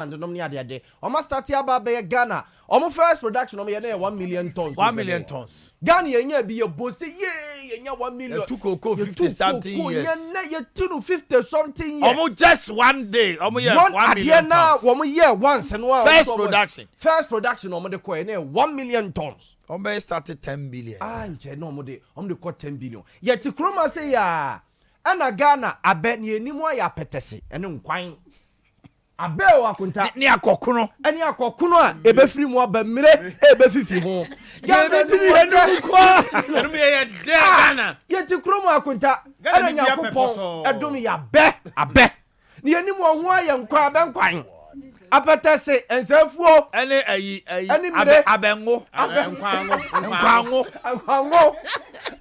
and no near the day. Almost start here by Ghana. Almost first production of 1 million tons. 1 million tons. Ghana be a boss, yea, 1 million. Took 50 something years. You 250 something years. Almost just one day. Almost 1 million tons. 1 year once and one. First production. First production of the coin 1 million tons. Almost started 10 billion. Ah, no more day. The court 10 billion. Yet to Chroma say ya. And a Ghana, I bet ye ni more ya petesi and unquine. Abel akunta ni akokuno ani akokuno ebe free mo ba mire ebe fifi ho ya beti ni enu kwa enu ye de Ghana ye ti kromo akunta ana nyakopon edom ya be abe ni ani mo ho aye nkwa be nkwan apetese ensafuo ene ayi abengo nkwango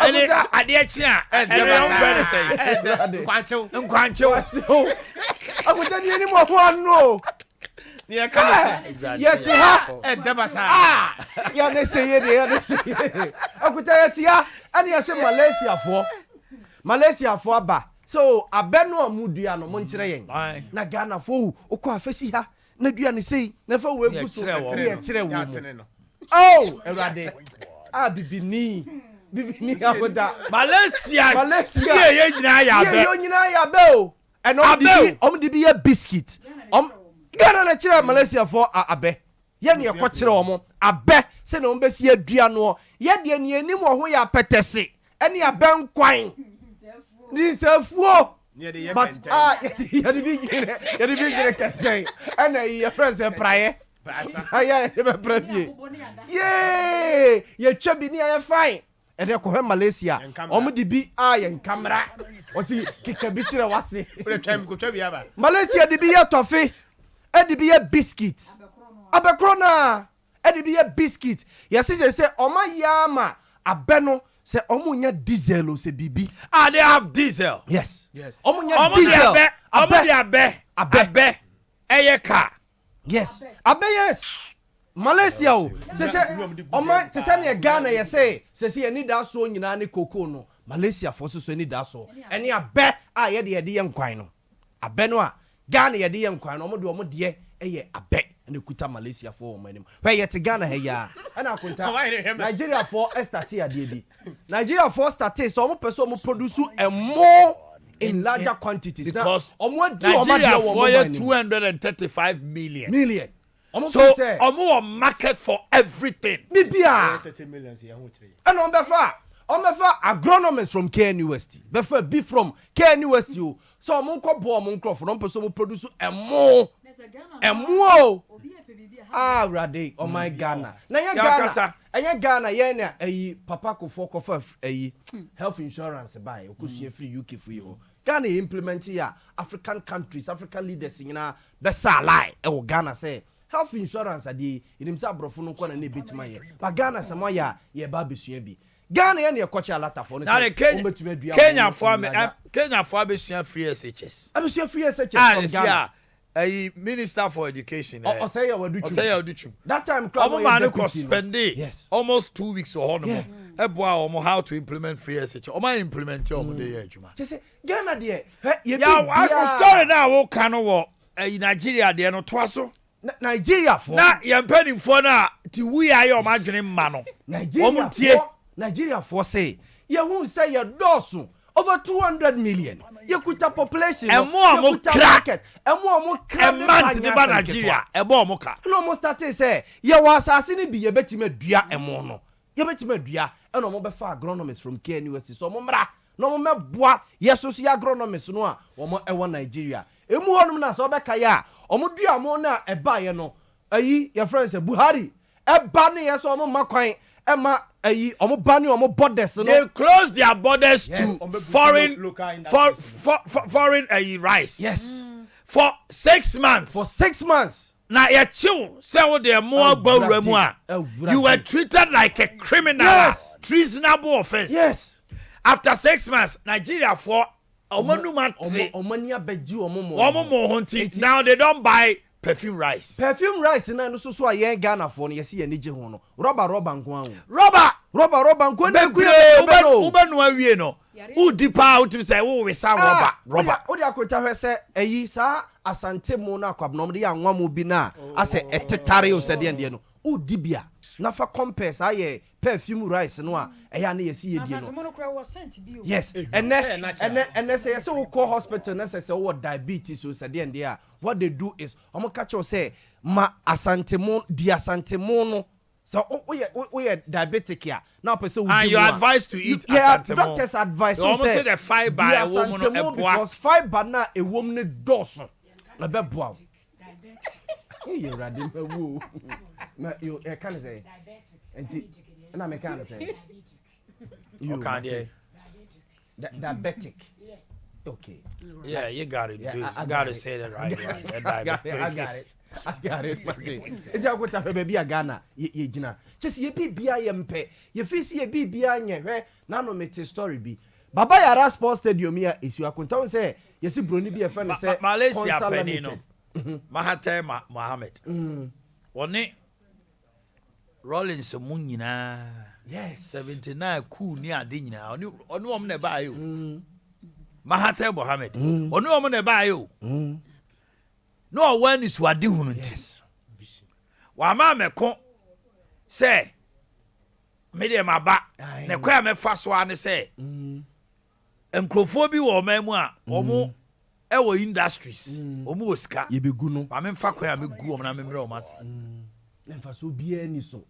ene ade chi a ene on friend say nkwancho akunta ni ani mo ho no ni e kan ye ti ha debasa ya ne se ye de ya ne se akunta ye ti ha ani ya se Malaysia fo aba so abeno amudua no mo nkire yen na Ghana fo ukọ afesi ha na dua ne sei na fa we guso kire wo oh erade bibini akoda Malaysia ye nyina ya be o eno di bi ye biscuit Ghana na kire Malaysia fo abe ye ne ekọ kire omo abe se na ombesi adua no ye de ne anim ho ya petese ene abenkwan ni sefuo but ya di bigire kete ena ye friends e praye aya e be prapie ye twabi ni aye fine e de ko Malaysia omo di bi aye camera o si kika bi tire wase ko twabi aba Malaysia di bi ye tofe e di bi ye biscuit abekrona e di bi ye biscuit ye say oma yama abeno say omunya diesel o se bibi they have diesel yes omunya diesel abe eye car yes abe yes Malaysia o say oma say na Ghana ye say ni da so nyina ne koko no Malaysia for so ni da so ene abe ye de ye nkwan no abe no a Ghana ye de ye nkwan no omo de eye abe and kuta Malaysia for manim where yet Ghana he ya ana akunta Nigeria for start here dey Nigeria for start so omo person omo produce more in larger quantities because Nigeria for 235 million so omo market for everything bibia 30 million here ho three and omefa agronomists from KNUST befa be from KNUST so omo nko bo omo nkrofo no person omo produce more rade oh my Ghana na ye Ghana enye Ghana ye na ayi papa kofo kofa ayi health insurance buy okosu free UK free ho Ghana implement ya African countries African leaders nyina be sa lie e wo Ghana say health insurance ade inimsa brofo no kwana na betima ye ba Ghana samo ya ye ba besua bi Ghana ye na ekoche alata for no say Kenya for abesua free SHS abesua free SHS from Ghana Minister for Education. Say that time, man could spend almost 2 weeks or more. How to implement free SH. Or my implement your day, Juma. Just say, Ghana, dear. I could start now. What kind of war? Nigeria, dear, no twasso. Nigeria for now, you're penning for now. We are your imagining mano. Nigeria for say, you won't say your dorsum. Over 200 million. You could have population. And more crack. And more crack. And man to the Nigeria. And more mocha. No more start say, you was assassin be a betty media and mono. You betty media and no more far agronomists from KNUST. So, Momra, no more bois. Yes, so see agronomists no one one Nigeria. A more na so bekaya. Omudia mona a buyer no. Aye, your friends a Buhari. A bunny as or more coin. Emma ayi omo bani omo borders no they close their borders to foreign rice yes for 6 months now you chill say what they more you were treated like a criminal treasonable offense yes after 6 months Nigeria for omonuma omania beji omo hunting now they don't buy perfume rice na no so a yen Ghana for no yesi yanije ho no rubber nko an rubber nko na kuye ubenu awie no u dipa out say we sa rubber o de akota hwe say eyi sa asante mo na kwabnom de anwa mo bi na ase etetare o sede ende no o dibia na fa compares aye perfume rice no a eya na yesi yedie no yes ene say yes o call hospital na say what diabetes o sede ende a what they do is omo catch you say ma asante mo di asante mo no so we diabetic here now person will and you advise to eat asante mo doctors advise you almost say the fiber a woman no because fiber na a woman does na be boa you ready wo na you can say diabetic na me can say you can dey diabetic okay yeah you got it dude you got to say that right diabetic I got it, Martin. It's a good time, baby. I Ghana, ye jina. Just ye be BIMP. Ye face ye be BIN, nano mete story be. Baba Yara Sports Stadium here is you. I can say, yes, Bruni be a friend. Malaysia Penino. Mahathir Mohammed. One Rollins Munina. Yes. 79 cool near Dina. On woman by you. Mahathir Mohammed. On woman by you. No one is what do yes. Wa ma me ko say me de ma ba ne kwa me fa so ane say enkrofo bi wo mamu a omo e wo industries omo wo sika ye be gu no ma me fa kwa me gu omo na me mre omo ase ne fa so bia ni so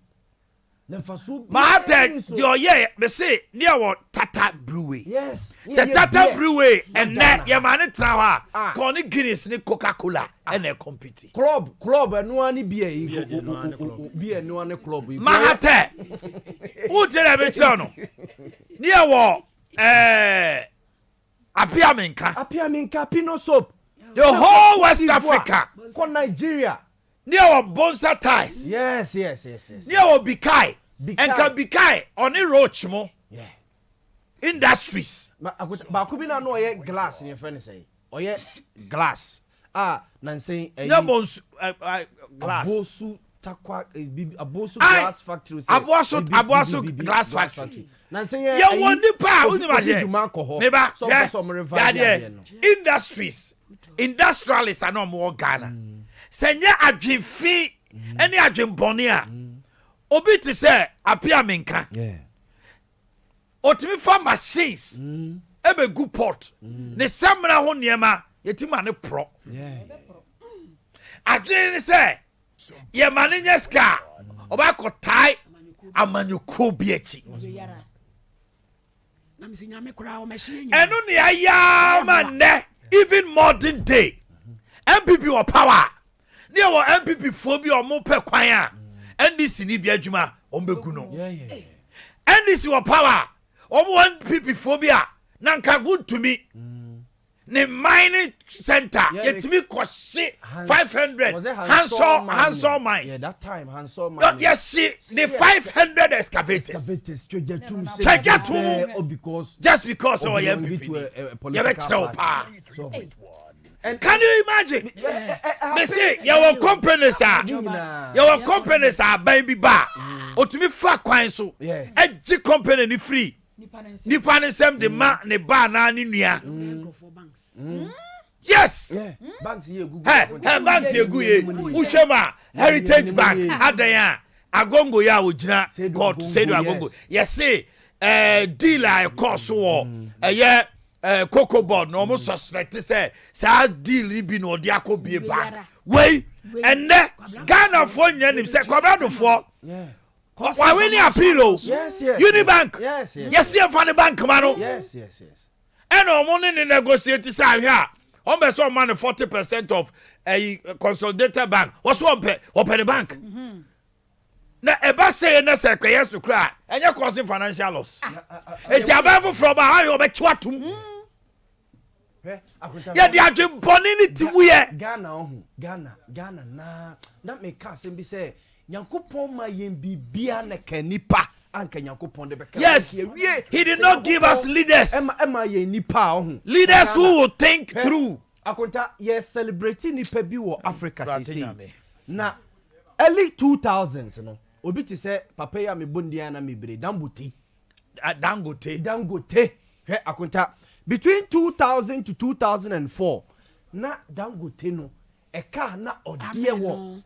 ma ta di oye me say near what Tata Brewery yes say Tata Brewery and na ye ma ne tra ha ko ni Guinness ni Coca-Cola and they compete club no ani bia bia no ani club ma ta who tell me tell no near what Apia Minka Pino soap the whole West Africa for Nigeria near what Bonsa ties yes near what Bikai and can Bikai on a roach mo yeah industries ba ko bi na no ye glass ni friend say oye glass nan say glass abosu takwa abosu glass factory say abosu glass factory nan say ye woni pa woni ma je me ba yeah industries industrialists are no more Ghana senya adwemfi ene adwembone a obi ti say Apia Minka yeah otimi fa machines ebe gu port ne samra ho niema yetima ne pro adwene ne say ye mane nyeska oba kotai amanyuko bi achi enu ne aya man even modern day MPP or power ne wo MPP fo bi o mo pe kwan a NDC ni bi adwuma o mbegu no NDC or power one people phobia nanka good to me ne mining center get me cost 500 handsome mines yeah that time handsome mines yes see the 500 excavators check it to because just because of your MPP you make so power and can you imagine they say your companies are baby bar otumi fa kwan so e company ni free nipa ne sem de ma ne ba na ne nua yes banks ye gugu banks ye gugu ye ushema heritage bank adan agongo ya ogina god say do agongo yes say dealer e course wo ye cocoa board no mo suspect say deal bi no de akobie bank wey enne Ghana for nyanim say kwabado for why we need appeal? Yes. Unibank. Yes. Yes, for the bank, man. Yes. And on money negotiate this here. On be some money 40% of a consolidated bank. What's one pay? Open the bank. Now, a bus say na say yes to cry, and you're causing financial loss. It's a bad from how you make what to. Yeah, they are just bonning to we Ghana. Nah, that make us and be say. Yankopon ma yembibia na kanipa anka Yankopon de beka. Yes, he did not give us leaders. Emma ye nipa leaders who will think through. Akonta ye celebrating nipa bi wo Africa sisi. Na early 2000s no. Obi ti say papa ya me bondia na me bre Dangote. He akonta between 2000 to 2004 na Dangote no eka na odie wo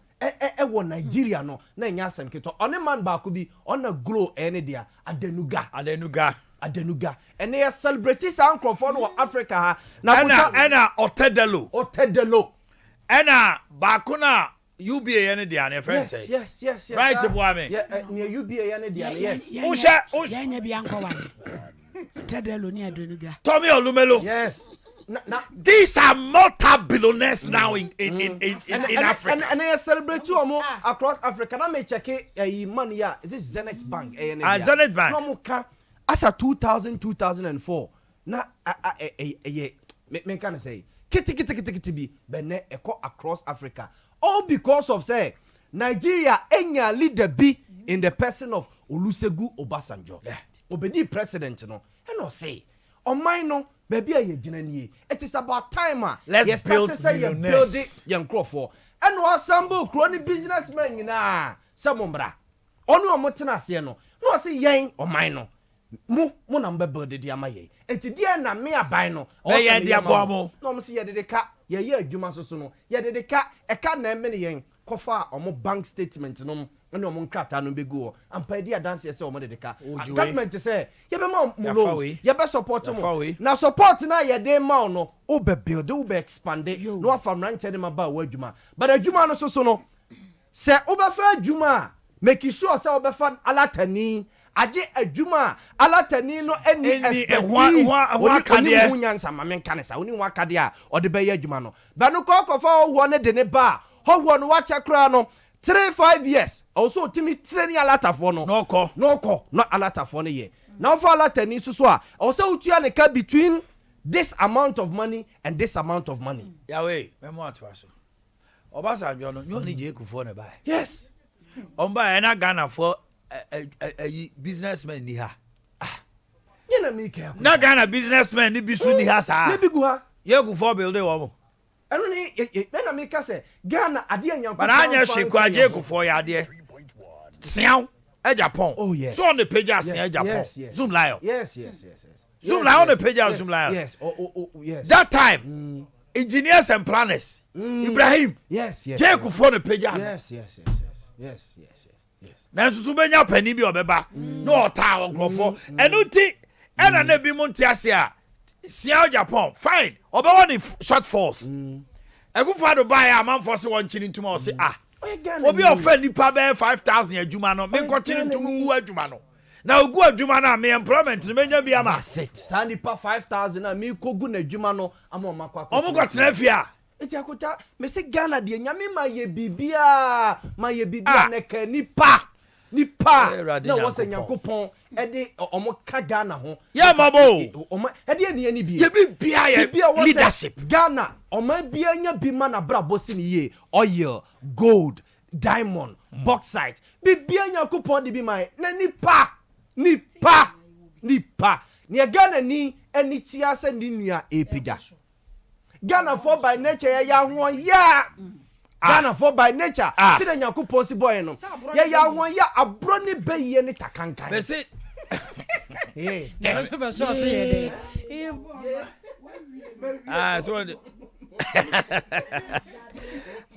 wo Nigeria no na nya asem keto one man ba ko bi on grow ene dia Adenuga ene ya celebrate sa ankrofo no Africa ha na ena otedelo ena ba ko na UBA ene dia na friend say yes right boy me near UBA ene dia yes usha nya bi anko wale Tedelo ni Adenuga Tommy Olumelo yes these are multi-billionaires now in Africa. And they celebrate you across Africa. Now me check money ya. Is this Zenith Bank? Zenith Bank. No muka. As a 2004. Na me can say kiti be bene eko across Africa. All because of say Nigeria enya leader be in the person of Olusegun Obasanjo. Obedi president no. And no say on mine no. Baby, it is about time. Let's build millionaires. Young Crawford. And was some crony businessmen in Samombra. Onu Motana Sieno. No, say yang or mine. Mo number bird the Yamaye. And to dear na me a bino. Oh, yeah, dear Bomo. No, see, ya did the cat. Yeah, Jumasono. Ya did the cat. A cat named many yang. Kofa or more bank statements. No mon crata no be go and pay dia dance say o mo de ka government say ye be ma mo ye be support mo na support na ye dey ma no o be build o be expand no afam rent any ma ba wa adwuma but adwuma no so no say o be fa adwuma make sure say o be fa alatani age adwuma alatani no any expertise wa kade hunyansa ma men kan sa oni wa kade a o de be ye adwuma no ba no ko fa ho ne de ne ba ho no wa chakra no 3-5 years also timi training alata for no not alata for no ye now for alata ni so a also utua ne ka between this amount of money and this amount of money yawe memo atwaso Obasanjo no you only je Kufo ne ba yes omba na Ghana for businessman ni ha ye na me ke na Ghana businessman ni bisu ni ha sa ne bigu ha ye Kufo build wo mo eno ni na me ka say Ghana ade anyanko but anya hweko aje Kufo ya ade sian e Japan oh yes so on the page as sian Japan zoom lion yes zoom lion on the page as zoom lion yes yes that time engineers and planners Ibrahim yes je Kufo the page yes na susu benya pani bi obeba no ota okrofo enu ti ena na bi mu ntiase a sian Japan fine obewo ni short force Ekufo do buy a man for se won chini ntuma o se obi ofa nipa be 5,000 adwuma no me ko chini ntuma gu adwuma no na ogu adwuma na me employment no menya bia ma set sa nipa 5,000 na me ko gu na adwuma no ama o makwa o mo ko trafia eti akota me se Ghana de nyame ma ye bibia na ka nipa na wo se Nyankopon e de omo ka Ghana ho ya mabo omo e de eni ani bi ye bibia ye leadership Ghana omo bia nya bi ma na brabo si ni ye oil gold diamond bauxite bibia Nyankopon de bi ma na nipa ne Ghana ni eni tia se ni nua epija Ghana for by nature ya ho ya Ghana for by nature see the Nyankopon si boy no ya ho ya abro ni be ye ni takankan be say so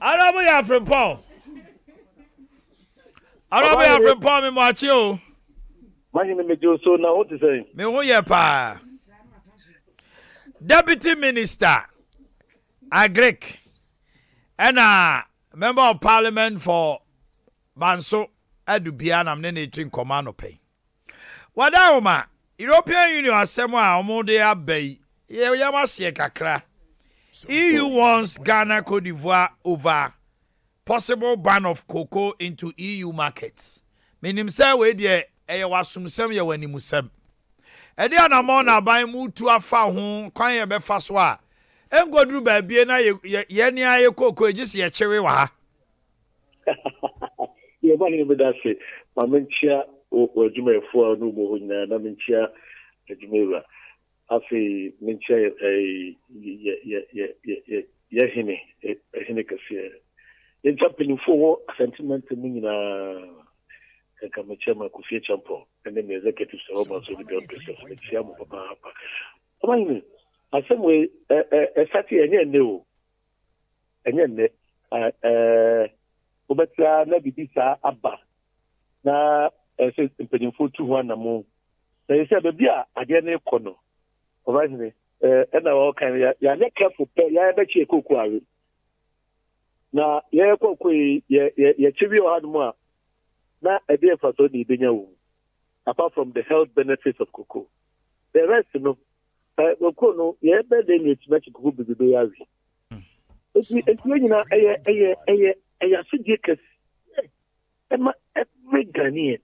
Arabo ya from Paul me moachi o Manyi me jo so na what say me ho ye pa Deputy Minister Agric and member of Parliament for Manso Adubia na mne ne twin command pay wada oma European Union asemo a omode abai ye yamahye kakra EU wants Ghana Cote d'Ivoire over possible ban of cocoa into EU markets menim say we de wasumsem ye wanimusem e de anamo na ban mu tu afa ho kwan ye be fa so a engodru ba bie na ye ni aye cocoa ejisi ye chewe wa ha ye ba ni be da se ma menchia o adwumafo a no mo ho nyina na menchia adwumawura afi menchia ye hine kase ye champin fo sentiment mu nyina ka menchia ma ku fie champo and then executive so ma so be business menchia mo papa apa amani asemwe esati enye ne o enye ne obetra na bibi sa aba na se mpanimfo tu ho anamo na yesa be a ade na ekono obazine na o kan ya ne careful pe ya be chi ekoku awe na ye ekoku ye chibi o hadmo a na ebe fa so ni benya wo apart from the health benefits of cocoa the rest no cocoa no ye be dey ni tibeti cocoa bibi ya wi eti nyina eye so die kes every Ghanaian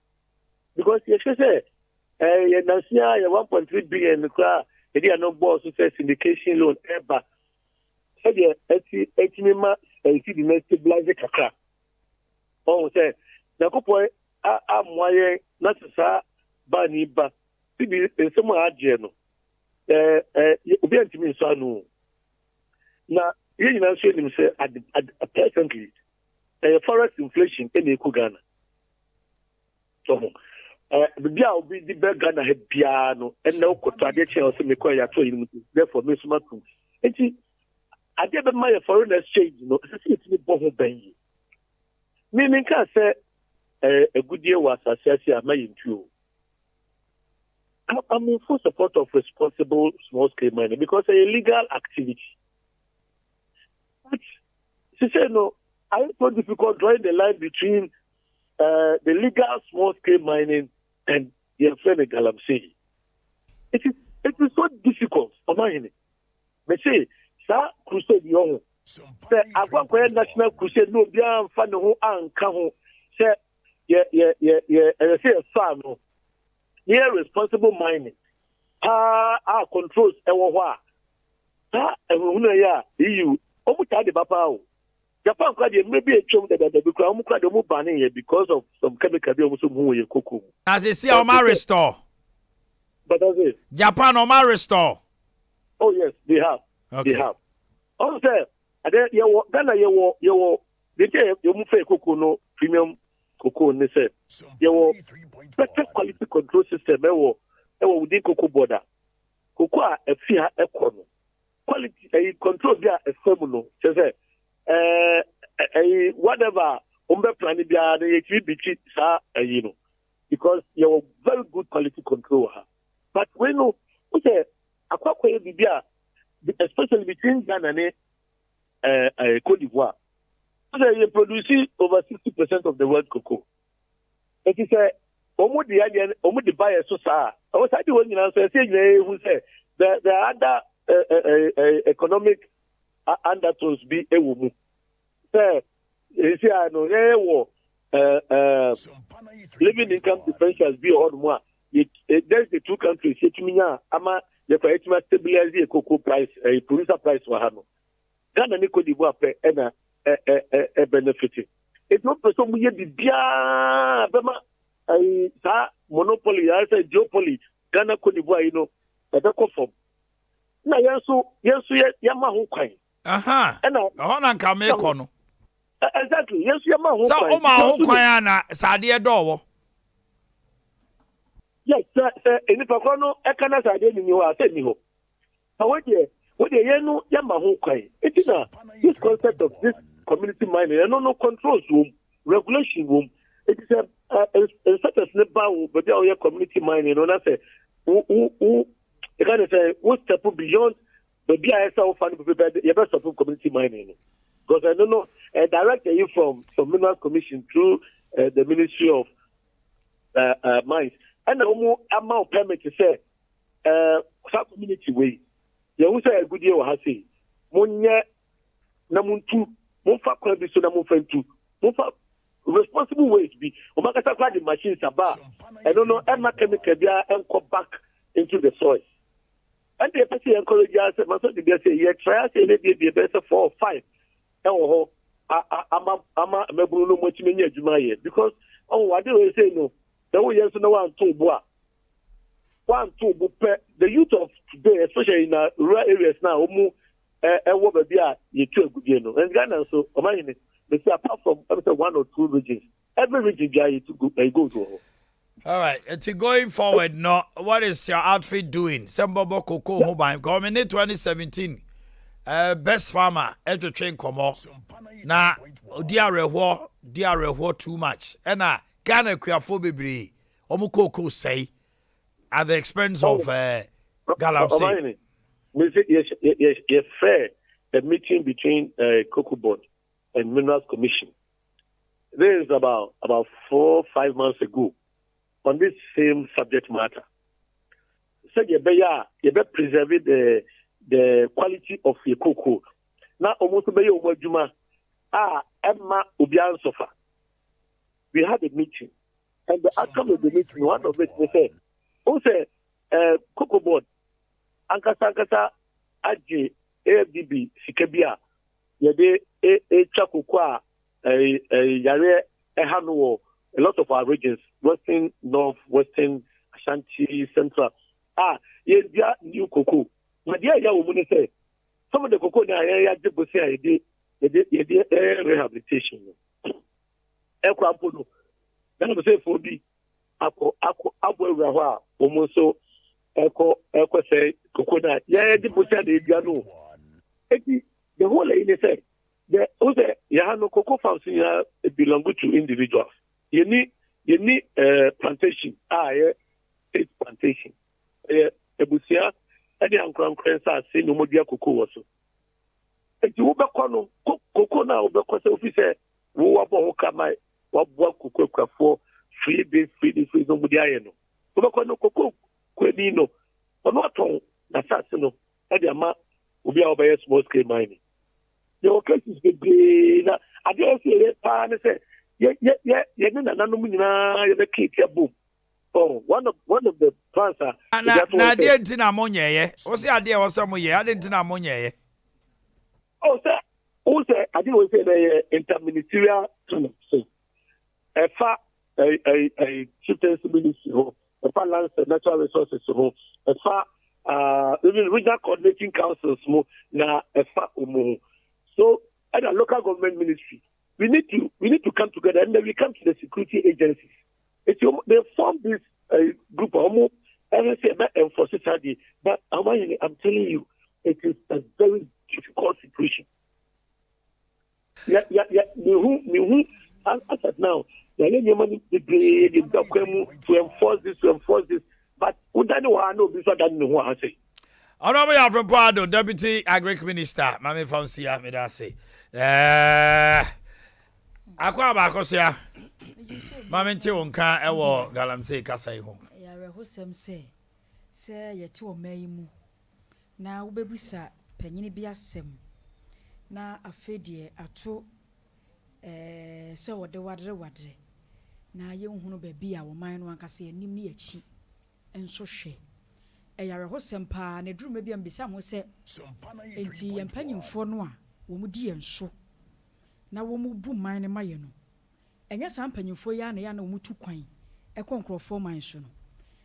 because you say ye nasia ye 1.3 billion kra e dey no boss so say syndication loan ever say eti mema eti di next stabilize kakra oh say na kopo amoye na sa ba ni ba ti bi nsemo aje no obi antimi nso anu na ye nyina so nim say presently forest inflation in eku Ghana so bibia obi di be Ghana he bia no na okoto ade che o se me kwa ya to yin therefore me suma tu enti ade be my foreign exchange no se it ni bo ho ban yi me kan say egudie was assassin amayintu I'm in full support of responsible small scale mining because it's a legal activity. But she said no, I so difficult drawing the line between the legal small scale mining and the friend Galamsey. It is so difficult. Omanhene. Me say, sa crusade young. Say agwa national crusade no bia mfa ne ho anka ho. Say say farm no. Near responsible mining. Controls ewo ho a. Ehunu ya EU. Omu ta de papa o. Japan kwa de maybe a chom that the because omu kwa de omu ban here because of some chemical be omu so mu ye cocoa. As you see o ma restore. But that's it. Japan o ma restore. Oh yes, they have. Okay. They have. Also, ade yewo Ghana yewo they say you fe cocoa no premium cocoa ne say yewo better quality control system ewo within cocoa border. Cocoa a fia ekono. Quality control bia a no say whatever umbe plan bia na yeki bichi sa because you have very good quality control but when no say akwakoye bibia especially between Ghana and Cote d'Ivoire so you produce over 60% of the world cocoa it is omo the buyer so sa I was saying when you say who say the other economic undertones be ewumu say see I know living income differentials be all more there's the two countries yetiminya ama the yetima stabilize the cocoa price producer price wa hano Ghana ni Cote d'Ivoire pe na benefiting it's not person mu ye bibia bema sa monopoly I say duopoly Ghana Cote d'Ivoire e be conform na yenso yama ho kwan ho na nka me ko no exactly yenso yama ho kwan so o ma ho kwan na sade dowo yes eni pakro no e kana sade ni ho ase ni ho what yenu yama ho kwan it is this concept of this community mining no controls room regulation room it is a such as ne ba wo be your community mining no na say you can say what step beyond the BISL fund people you better support community mining because I don't know direct you from Minerals Commission through the Ministry of Mines and the amount permit to say community way you say a good year or has say monye na muntu monfa kwa bi so na monfa ntu monfa responsible ways be omakata kwa the machines aba I don't know e ma chemical bia enko back into the soil. And the person encourage us, Master Dibia say, yeah, try say maybe be better 4 or 5. I'm a Mebulu Mochimania Jumaye because what do we say no? The way yes no 1 2 boa. 1 2 the youth of today, especially in rural areas now, what be you too good and Ghana so Omanhene, they say apart from 1 or 2 regions, every region you go to. All right, it's going forward. No, what is your outfit doing? Sembobo Cocoa Hobine. Government 2017. best farmer train komo na di areho too much na Ghana kuafo bebre omo koko say at the expense of Galamsey. Yes, fair. A meeting between Cocoa Board and Minerals Commission. There is about 4 or 5 months ago on this same subject matter. Said you be preserving the quality of your cocoa. Now almost be your juma. Emma Ubian Sofa. We had a meeting, and the outcome of the meeting, one of it, they say, who say Cocoa Board, Ankasa Adea AFDB Sikabia yede chakukwa yare ehanu a lot of our regions, western, north, western, Ashanti, central. Yedia new cocoa. My dear woman say some of the cocoa na ya jibo say yede rehabilitation. Ekwampolo. Then we say for bi ako abo wa omonso eko say cocoa na ya jibo say de bia no. The whole lady said, the cocoa farms belong to individuals. You need plantation. It's plantation. Ebusia, any uncrown crancer, say no more dear cocoa also. If you over cocoa now, because officer, who are Boakye, what cocoa for free, nobody I know. Over no cocoa, Quenino, or not on Nassasino, Adea will be our small scale mining. Your case is big. I just say, say, oh, one of the plans are. Na didn't ammonia, what's the idea of some year? I didn't ammonia. Oh, sir, I didn't say the interministerial a far a chieftain's ministry, a far land natural resources, a far even regional coordinating councils na efa umu. So at a local government ministry, we need to come together, and then we come to the security agencies. They form this group of enforcing study. But I'm telling you, it is a very difficult situation. As of now, the money to enforce this. But we don't know before that know what I say. Honorable Alfred Prado, Deputy Agric Minister, Mami Fonsia, Medasi. Akwa Bakosia, Mami Tionka, Ewo, Galamsey, Kasai home. Yare Hosem say ye to meimu. Na ubebisa, penini biasem. Na afedie ato so wade wadre. Na ye hunu bebi a wo man no ankase anim ne achi. Enso hwe eyare ho sempa na duru mebia mbisa ho se enti yempanyimfo no a wo mu di enso na wo mu bu man ne maye no enya sampanyimfo ya na wo mu tu kwan ekonkrofo man so no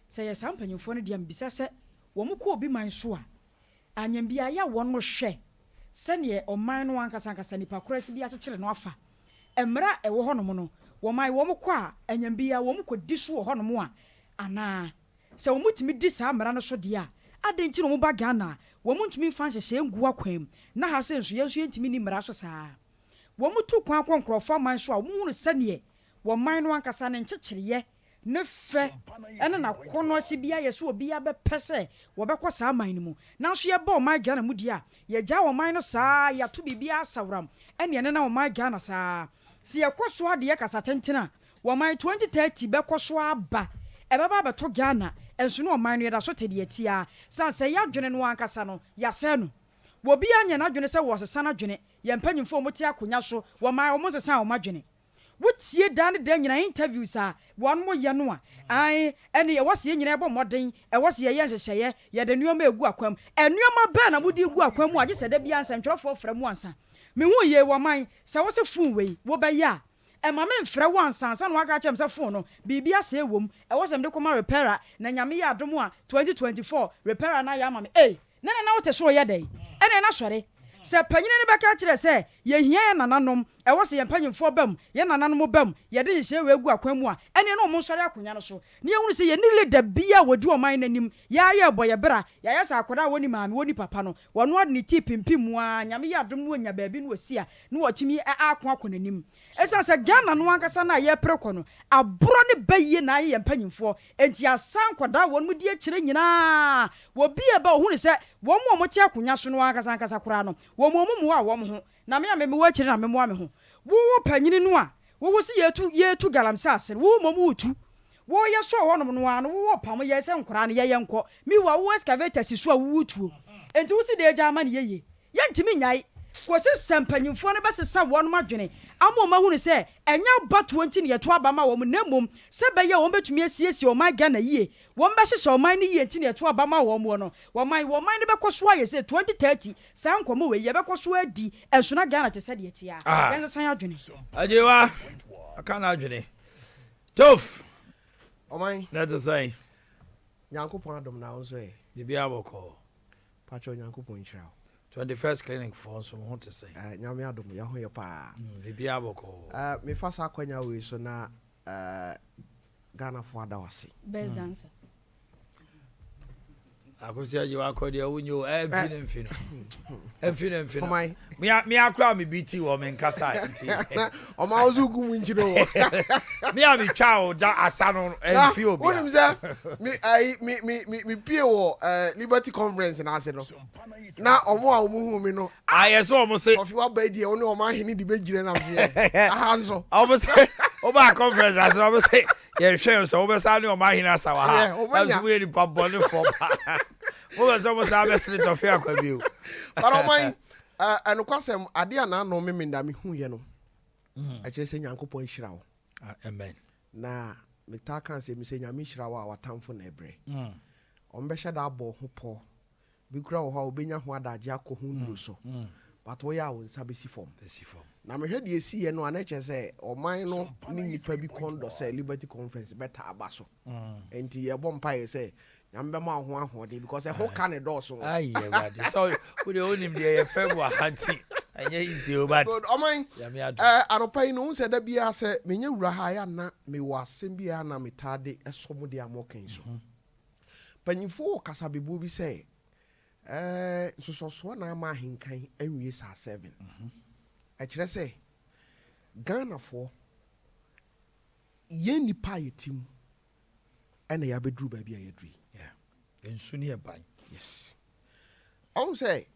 se ye sampanyimfo no dia mbisa se wo mu ko obi man so a anyambia ya wo no hwe se ne o man no ankasa nipa korasi bi akekere no afa emra ewo ho no mo no wo man wo mu ko a anyambia wo mu ko di so ho no mo a ana se wo mutimi di sa mara no so dia adenchi no mo ba Ghana wo mutimi fa hyehye ngu akwam na ha se nso yenso yentimi ni mara so saa wo mutu kwan konkrofo man so a wo hunu sane wo man no ankasa ne nkyekireye ne fe ene na kono se bia yeso obi ya be pese wo be kwa saa man mu na so ye ba o man Ghana mu dia ye gya wo man no saa ya to bibia asawram ene ene na wo man Ghana saa se ye kwaso ade ye kasa tentena wo man 2030 be kwaso aba ebaba beto Ghana enso no man no da so tede atia san se ya dwene no ankasa no ya se no wo bi anya na dwene se wo sesa na dwene ye mpanyimfo mo ti akonya so wo man wo mo sesa wo madwene wotie dan de nyina interviews a won mo ye no a ai ene ye wose ye nyina ebo moden e wose ye yenhyehyeye ye de nuoma egu akwam enuoma ba na mudi egu akwam a gye da bia ansa ntwerofo framu ansa me hu ye wo man se wo se fun wei wo ba ya e ma me mfrɛ wansa ansa no aka kyem se fun no bibia se ewom e wose me de koma repairer na nyame ya adom a 2024 repairer na ya ma me na wote so ye dai ene na sɔre se panyine ne bɛka kyerɛ se ye hia ya nananom was a penny for bem, yen an animal bem, ye didn't share we go aquamua, and you know Monsara Kunyano so. Near one say nearly the beer would do a mine and him, ya boy a bra, yas I could woni man, woni papano, one word tip in Pimwa, Yamia Dumunya baby was here, no watching me a aquacon in him. As I said, Gan and Wankasana ye precono, a brony bay and I am penny for, and ya sank that one with dear chilling, will be about who said, one more Motia Kunyasunaka Sankasacrano, one more woman. Na me amem watching na me mo wo panyini no a wo se ye tu galamsey ase wo mom wo tu wo ye so wo no no an wo pam ye se nkora na ye enko mi wa wo excavator si so a wo tu enti wo se de agya ma ne ye ntimi nyai ko se sampanyimfo ne besesa wo no madwene amo ma hu ne se enya ba 20 ne ye to aba ma wo na mom se be ye wo betumi asiesie o ma ga na ye wo mbe hye o man ne ye enti ne to aba ma wo mo no wo man ne be koso aye se 2030 san komo we ye be koso adi ensuna ga na te se de tia yen san adwene ajewa aka na adwene tof Oman na te say Nyankopon adom na wonso e de bia boko pacho Nyankopon nchira 21st clinic for so what to say nyame adom ya ho ye pa de bia boko me fasa akwanya we so na Ghana for adawase best dancer akosi ajewa akodi awunyo emfino Oman me akra me biti wo me nkasa nti Oma ozu gu munchiro me ami chao da asano emfi obi onim za me pie wo Liberty Conference na ase no na omo a omo hu me no ayeso omo se ofi wa ba die oni Omanhene di begire na me ahanso omo se oba conference aso omo se ye hwe so omo sa ne Omanhene asawa ha aso we ni pabone for ba omo so omo sa be street of akwa bi o para Oman anu kwasem ade ana no me nda me hu ye no a kire se Nyankopon hira wo amen na me ta kan se me se nyame hira wo a watamfo na ebre ombe hye da abo ho po bi kura wo ha obenya ho adaje akọ hu ndu so but wo ya wo nsa be si form na me hwe de esi ye no ana che se oman no ni nipa bi kondo se Liberty Conference beta abaso enti ye bom pa ye se nyambe ma ho ahode because e ho ka ne do so aye bad so we dey onim dey ye february anti anya easy o bad oman anopai no se da bia se menya wura ha ya na me wasem bia na metade esom de amokan so panyimfo kasa bebu bi se so na ma hinkan anwie sa 7 a kire se Ghana for ye nipa yetim ena ya bedru ba bia yedri ensuni e ban yes on say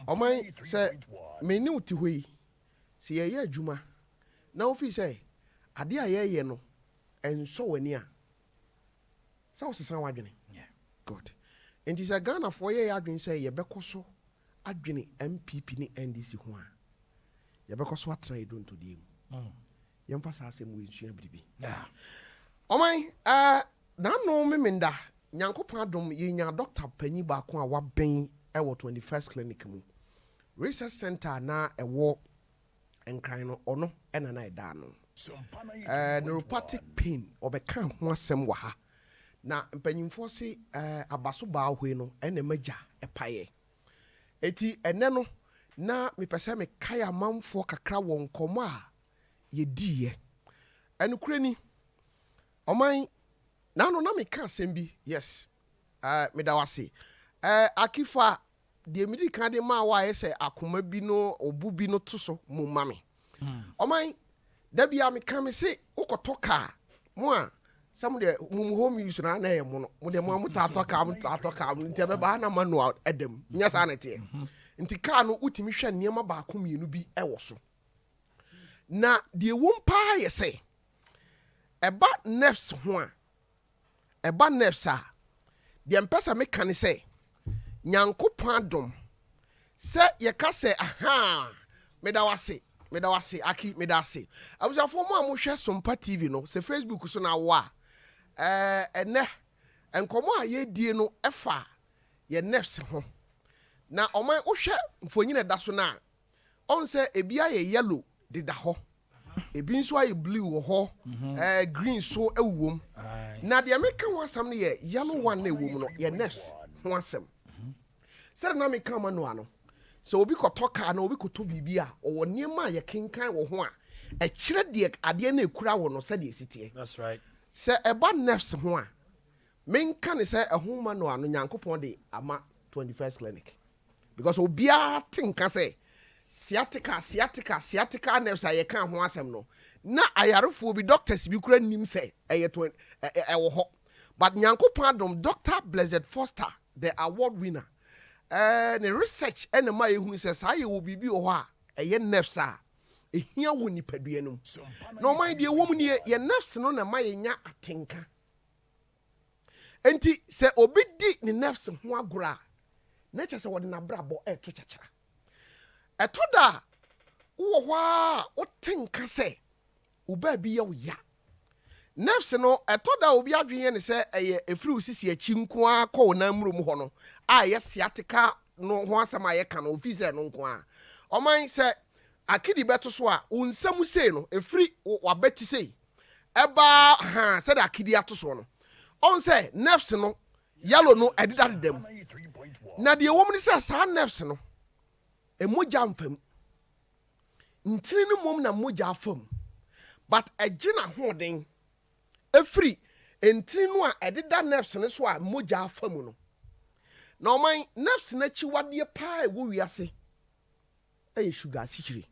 oman say me ni uti hoyi se ye adwuma na ofi say ade a ye no enso wani a sa wo sesan wadwene good enti say Ghana for ye adwene say ye bekoso adwene MPP ni NDC ho a ye bekoso atra edonto die mu ye mfa sa asem we nsua bibi oman na no memenda Nyankopon adom ye nya doctor panyi ba ko a waben e wo 21st clinic mu research center na e wo enkran no ono ena na eda no neuropathic pain obeka ho asem wa ha na mpanyimfo se abaso ba ahwe no ena magya epaye eti ene no na mepese me kaya manfo kakra won komo a ye diye enukure ni oman na no na me ka sembi yes me da wase akifa de midi kan de ma wa ese akoma bi no obu bi no to so mo mame oman da bia me ka me se ukotoka mo a some de mum home use na e mo no mo de mo amuta atoka nti be ba na manual edem nya sa na te nti ka no utimi hwe niam ba ko mienu bi e wo so na de wompa ye se eba nerves ho a eba nerves a de mpesa me kan se Nyankopon adom se ye ka se aha me da wase aki me da se abusafo mo amohwe Sompa TV no se Facebook so na wa ene enkomo a ye die no efa ye nerves ho na oman ohwe mfonyine da so na on se ebia ye yellow de da ho ebi nso aye blue wo ho green so ewuom na de meka wasam ne ye yellow one na ewuom no ye nerves ho asem sere na meka ma no ano so obi kotoka na obi koto bibia owo niema ye kenkan wo ho a a chiradiak adia na ekura wo no se de sitie. That's right. Se eba nerves ho a menka ne se ehuma no ano Nyankopon de ama 21st clinic. Because obia tinka say sciatica nerves aye kan ho asem no. Na ayarefo bi doctors bi kura nim say eye wo ho. But Nyankopon adom Dr. Blessed Foster, the award winner. The research and the my who says I will be a nerves are a here woni peduanum. No my dear woman ye nerves no na my nya atinka. Enti se obi di ni nerves ho agora. Nature se wode na brabo e to chacha. Etoda wo wa o tinka se uba bi ye wo ya. Nerves no etoda obi adwen ne se eye efiri osisi achi nko akọ na mrum ho no a ye sciatica no ho asama ye ka no ofise no nko a oman se akidi beto so a unsam sei no efiri wabeti sei eba ha se da akidi ato so no on se nerves no yellow no edida dem na de wom ni se sa nerves no emoja mfam ntini no mom na moja afam but agina hoden efiri entini no a edida nerves ne so a moja afamu no na oman nerves na chi wade pa wo wiase eye sugar sichiri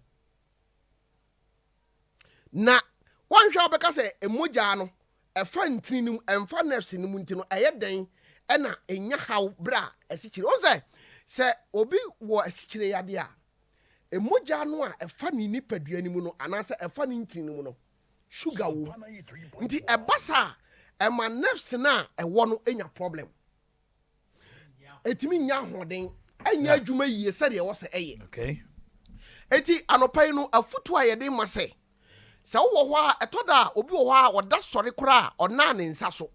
na wanhwa obeka se emoja no efa ntini nim emfa nerves nim ntino eye den ena enya haw bra asichiri on se obi wo asichiri yade a emoja no a efa ni nipadua nim no anase efa ni ntini nim no sugar wo nti ebasa ema nerves na ewo no enya problem etimi nya hoden enya adwuma yie se de wo se eye okay eti anopai no afutu ayede ma se wo ho a etoda obi wo ho a oda sori kura ona ne nsa so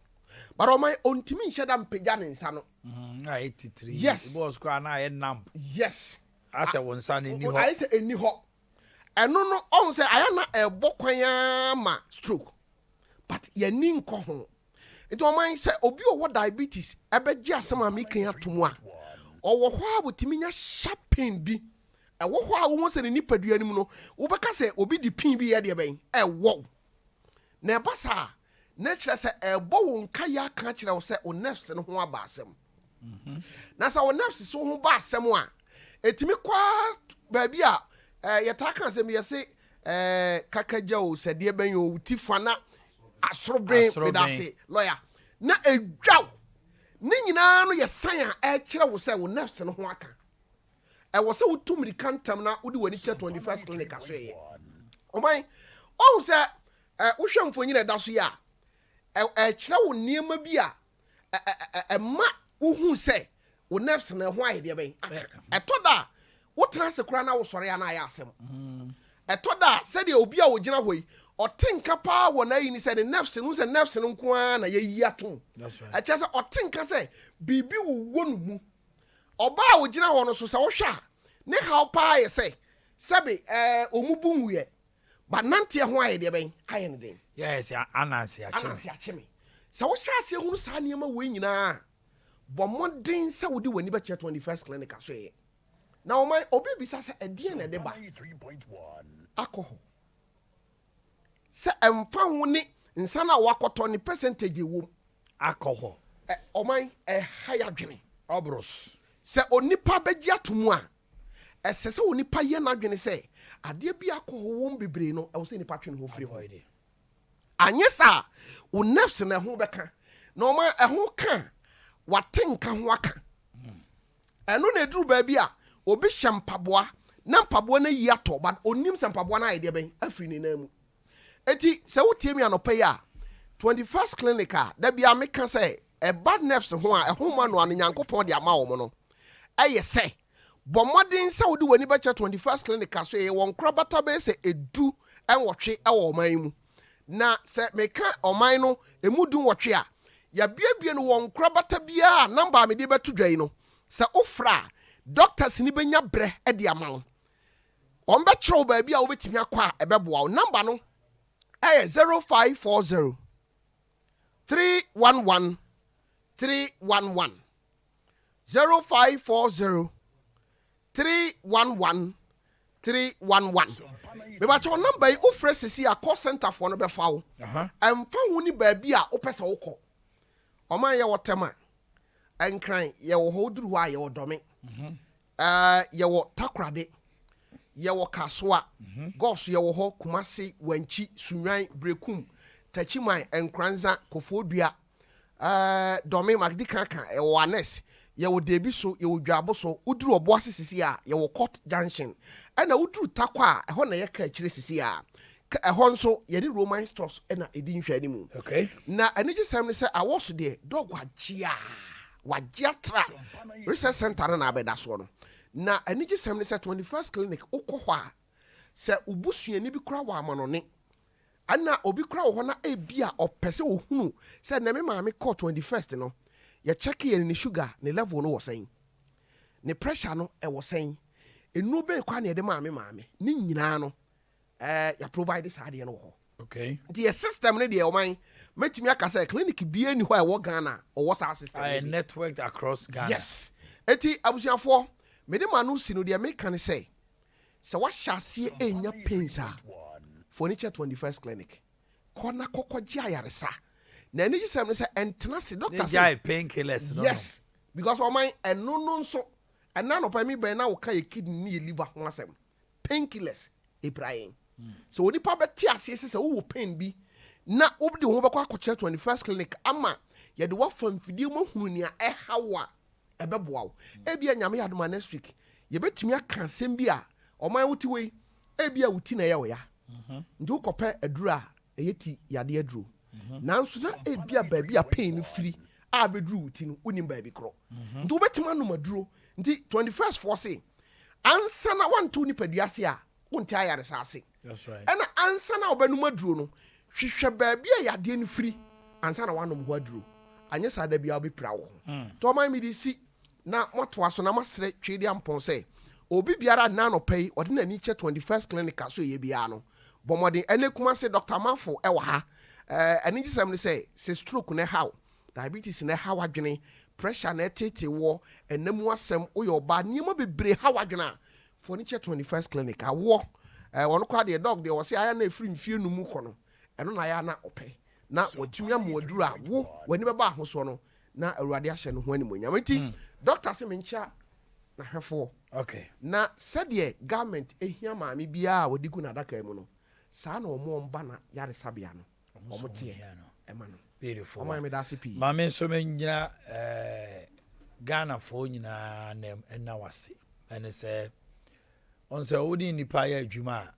but o mai ontimi nheda mpegya ne nsa no 83 yes it was kwa na numb yes ase won sa ne ni ho I say eni ho eno no on say ayana ebo kwan ma stroke but ye ni nko ho it o mai say obi wo diabetes ebeji asema me kan atomu a owo ho a botimi nya sharp pain bi ewo ho a wo se ne nipadua nim no wo beka say obi di pin bi ye de ben ewo na ebasa na kire say ebo wo nka ya kan kire wo say o nerves no ho aba asem na sa o nerves so ho ba asem a etimi kwa ba bi a yeta kan asem ye se kakaja o sede ben yo tifana asroben bedase lawyer na edwaw ni nyina no ye san a kire wo say o nerves no ho aka e wo se wo tumri kantam na wo di wani che 21st clinic aso ye o man o se wo hwemfo nyina da so ya kire wo niema bi a ma wo hu se wo nerves na ho ayede ben etoda wo trase kura na wo sore ya na ya asem etoda se de obi a wo gina hoi otinka pa wo na yi ni se ne nerves no se nerves no nko a na ye yi ato a che se otinka se bibi wo wonu mu oba a wo gina ho no so se wo hwa ne how pa ye se sebe omubu nwuye ba nante ho ayede ben aye ne den yes anansi acheme se wo hwa se hunu sa niema wo nyina bo modern se wo di wani ba che 21st clinic aso ye na o mai obi bisa se edie na de ba 3.1 alcohol se emfa ho ni nsa na wakoto ni percentage wo alcohol o mai higher dwene obros se onipa begi atomu a ese se onipa ye na dwene se ade bi alcohol wo bebre no e wo se nipa twene ho free ho anyesa o nerves na ho beka na o mai ho ka watenka ho aka eno na eduru ba bi a obi shampaboa na mpaboa na yi ato but onim shampaboa na ide ben afri ni namu eti se wotie mi anopa ya 21st clinic a da bia meka se e bad nerves ho a ho ma no an Nyankopon de ama wo no eye se bomodin se wodi wani ba 21st clinic so ye won krabata be se edu enwotwe e wo man mu na se meka oman no emudu nwotwe a ya biabie no won krabata bia number me de beto dwan no se ofra doctors ni benya bre e de ama wo on be kiro ba bia wo betimi akwa e beboa wo number no 0540 311 311 0540 311 311 beba cho number yi ofre sisi a call center for no be fa wo emfa wo ni ba bi a opesa wo ko oman ye wotema enkran ye wo hoduru ho a ye wodome ye wo takrade ye wo kasoa gos ye wo ho kumase wanchi sunwan brekum tachiman enkranza kofodua dome magdi kaka e wo anes ye wo debi so ye wo dwabo so uduru obo asisi a ye wo court junction na uduru takwa e ho na ye ka akire sisi a e ho nso ye ni roman stores na edi nhwa ni mu okay na eniji sam ne say awoso de dog wajia tra research center na abeda so no na eniji sam ne say 21st clinic ukọ a se ubusuani bi kura wa amanone ana obi kura wo na ebia opese wo hunu se na me maame call 21st no ya check ye ni sugar ni level no wo sen ni pressure no e wo sen enu be kwa na ye de maame ni nyina no ya provide sade no ho okay the system ne de o man metimi aka say clinic bi ani ho e wo Ghana o wo sa system I networked across Ghana yes eti abusuafo me de manu si no de me kan say se wa hyase enya pensa furniture 21st clinic kona kokoji ayaresa na eni gisem ne say entena se doctor say painkillers no yes because o man eno no nso ena no pa mi ben na wo ka ye kidney liver ho asem painkillers Ibrahim so woni pa beti ase se wo pain bi na obdi ho bekwa akoche 21st clinic ama ye de wo famfidie mo hunu nia hawa ebeboa wo ebia nyame yadoma next week ye betimi aka asem bi a o man wuti we ebia wuti na ye wo ya ndu kope aduru a eyeti yade aduru nanso na ebia ba bia pain free a beduru wuti no unim ba bi kro ndu betima no maduro nti 21st for say ansa na wanto ni padiase a wonti ayare sase that's right ena ansa na obanu maduro no hwehwe ba bia yade no free ansa na wanom ho aduro anye sada bia obepra wo to man mi di si na moto aso na masre twedi ampon say obi biara na no pay ode na ni che 21st clinic aso ye bia no bomode ene kuma say Dr. Manfo e wa ha ene gisam ne say se stroke ne how diabetes ne how adwene pressure na tete wo enamu asem oyo ba niema bebre how adwene for ni che 21st clinic awo wono kwa de dog de wo say aya na efiri mfie no mu kono eno na ya na opay na watumi amoaduru a wo wani beba ahoso no na awurade ahye no ho animonyam nti doctor se mencha na hwefo okay na said government ehia maame bia wodi gu na daka mu no saa na omo mba na yare sabia no omo tie ema no beautiful omo me da CP maame so menyina Ghana fo nyina na wase ene se on se odi nipa ya adwuma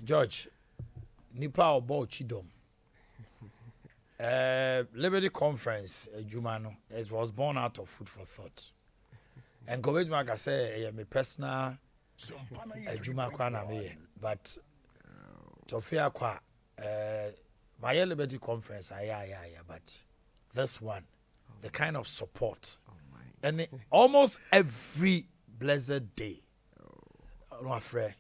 George nipa obo chidom Liberty Conference adwuma no it was born out of food for thought and go with my say me personal adwuma kwa na me but Tofia kwa my Liberty Conference but this one the kind of support and almost every blessed day no afraid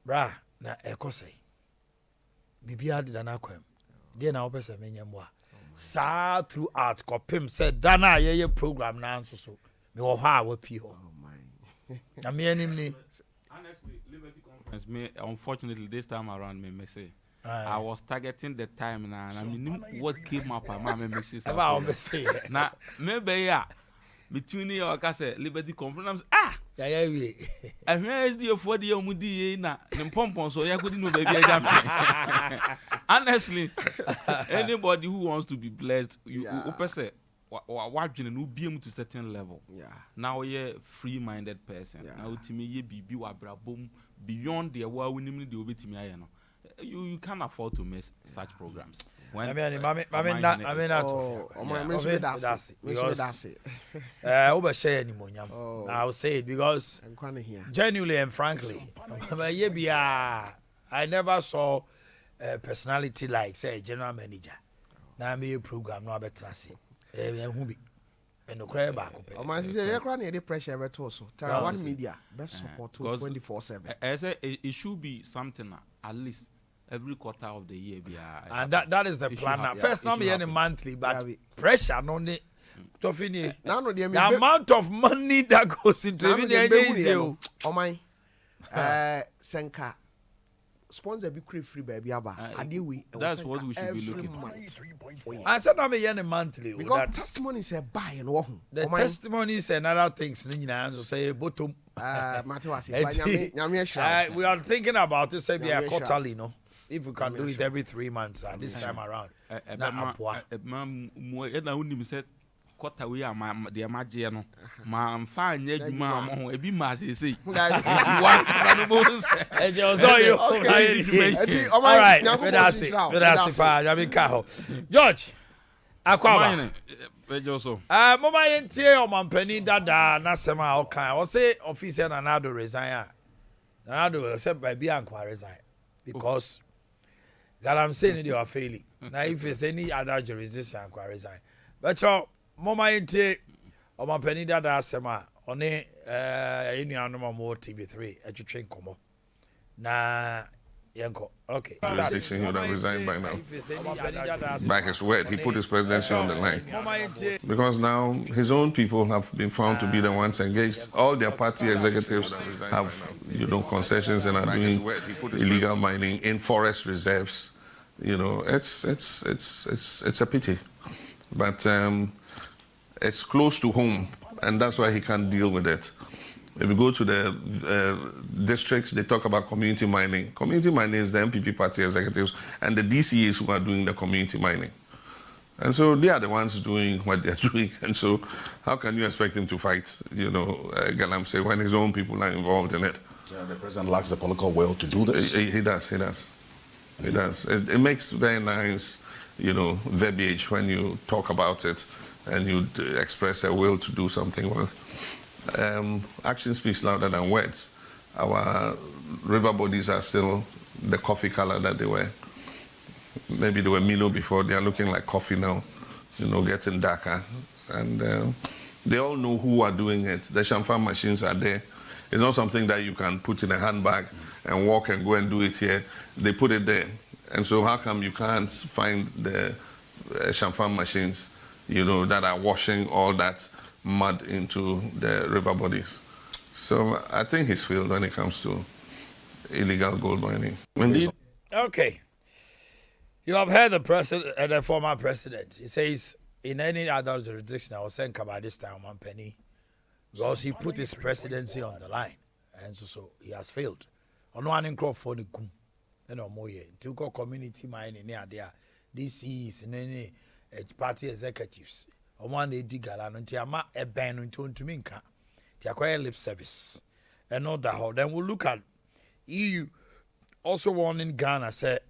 bra na ekosei bibia de na kwam de na opese menyamwa sa throughout kopim said dana ye program na nso so me wo ha wa pi ho na me anim ni honestly Liberty Conference me unfortunately this time around me say I was targeting the time na I mean what came up my messages about me say na maybe ya between your case Liberty Conference ya we ehwe SD for the omudi na ne pompon so ya kodi no baby agam honestly anybody who wants to be blessed you person wadwene no biem to certain level now you free minded person now ultimately ye bibi wa brabom beyond the wa winim de obetimi aye no you can't afford to miss such programs. When I mean not over share anymore. I will say it because genuinely and frankly, I never saw a personality like say a general manager. Now me a program no better see. And the cry back. The pressure ever so. One media best support 24/7. I say it should be something at least every quarter of the year. And that is the plan now. First, not be any monthly, but pressure no Tofini. Now no The amount of money that goes into it. Oh my. Senka. Sponsor be free baby aba. That's what we should be looking for. I said I'm a monthly. Because testimony is a buy and walk. The testimonies and other things. Say bottom. We are thinking about it. Say be a quarterly, no. If we can do it every 3 months at this time around. Quarter we are my dear Magiano. Ma fine, yet you mamma, a be massy. See, all right, George, Aqua, Pejoso. Mama ain't here on Omanhene Dada, Nasema, okay. I'll say officer Nanado resign. Nanado except by Bianca resign because Galamsey you are failing. Now, if there's any other jurisdiction, I resign. But Mama ain't Omanhene Dada Sema on a more TV3 at your train como. Na Yanko. Okay. Jurisdiction, he would have resigned by now. Back his word, he put his presidency on the line. Because now his own people have been found to be the ones engaged. All their party executives have, concessions and are doing illegal mining in forest reserves. It's a pity. But it's close to home, and that's why he can't deal with it. If you go to the districts, they talk about community mining. Community mining is the MPP party executives and the DCAs who are doing the community mining. And so they are the ones doing what they're doing. And so how can you expect him to fight, Galamsey when his own people are involved in it? Yeah, the president lacks the political will to do this. He does. It makes very nice, verbiage when you talk about it and you express a will to do something well. Action speaks louder than words. Our river bodies are still the coffee color that they were. Maybe they were Milo before. They are looking like coffee now, getting darker. And they all know who are doing it. The champagne machines are there. It's not something that you can put in a handbag and walk and go and do it here. They put it there. And so how come you can't find the champagne machines, that are washing all that mud into the river bodies? So I think he's failed when it comes to illegal gold mining. Indeed. Okay. You have heard the former president. He says in any other jurisdiction, I was saying about this time, Omanhene, because he put his presidency on the line. And so he has failed. On one in for the kum. And no more yet. To go community mining near there. DCs and any party executives. On one day digala until I'm a ban to minka. To acquire lip service. And not that how. Then we'll look at EU also warning Ghana said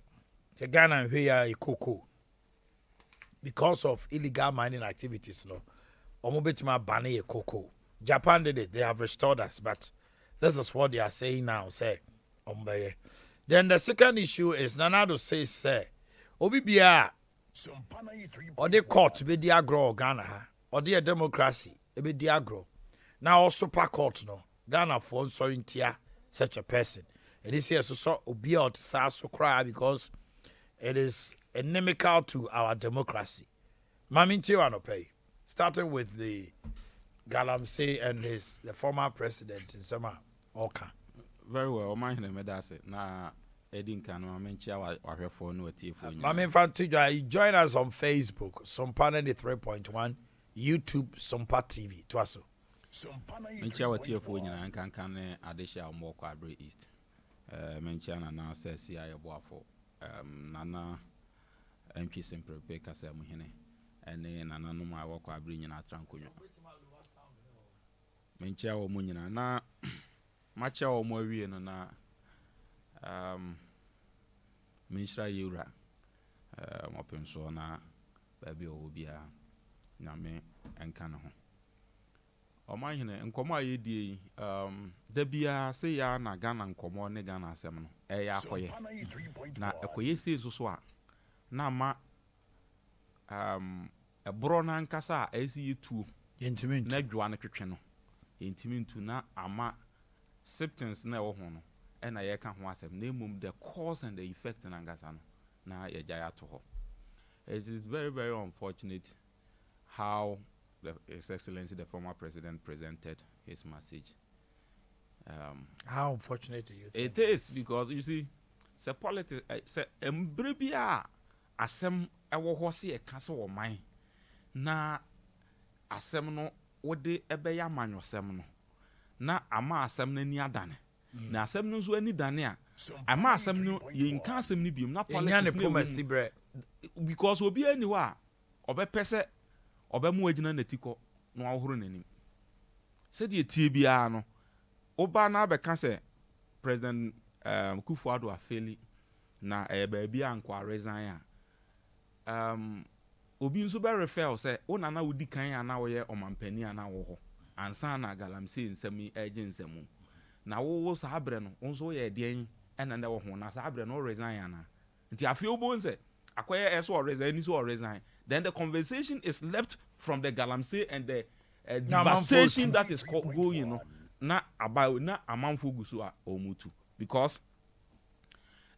the Ghana here a cocoa. Because of illegal mining activities, Omobetima ban a cocoa. Japan did it, they have restored us, but this is what they are saying now, say. Then the second issue is Nanado says, say, Obibia or the court be diagro Ghana, or the democracy, be diagro. Now also per court no Ghana for sorry such a person. It is here so Obia to cry because it is inimical to our democracy. Maminti pay. Starting with the Galamsey and the former president in Sama Oka. Very well, Omanhene medase na Edin Kano menchia wa hwefo no atiefo. Mama Infanti join us on Facebook, Sompa 93.1, YouTube Sompa TV. Twaso. Menchia wa tiefo nyina nkankan ne Adesha Omoko Abre East. Menchia na na say CIA boafo. Nana MP Sempre pe kasa muhene. Ene nana no ma wako Abre nyina trankonyo. Menchia wo munyina na macha wo mo wie no na Ministra Yura mopenso na baby obia na me enka no ho Omanhene nkomo ayedie da bia se ya na Ghana nkomo ne Ghana asem no ya akoye na akoye se so a na ma ebro na nkasa a esi yetu intimate na dwa na twetwe no intimate na ama symptoms na wo ho no and I can't want name the cause and the effect in Angasano. Now, it is very, very unfortunate how His Excellency the former president presented his message. How unfortunate are you? It is because you see, say politics, say embrabia asem ewo ho se e kase wo man na asem no wode ebe ya manwosem no na ama asem na ni adane na asem no so ani dane a ama asem no ye nka asem ni biom na politics na because obi ani wa obepese obemu agina natiko no ahoro nanim se de tie bia no oba na beka se President Kufuor afeli na baabi ankwa resign obi nso be refer say ona na wodi kan ana wo ye omampani ana wo ho ansa na Galamsey nsam eje nsam na wo sa abre no nso ye den ena na wo ho na sa abre no resign ana nti afi obo nse akoye eso resign ni so resign then the conversation is left from the Galamsey and the devastation that is going, you know, na about na amanfo gusu a omutu because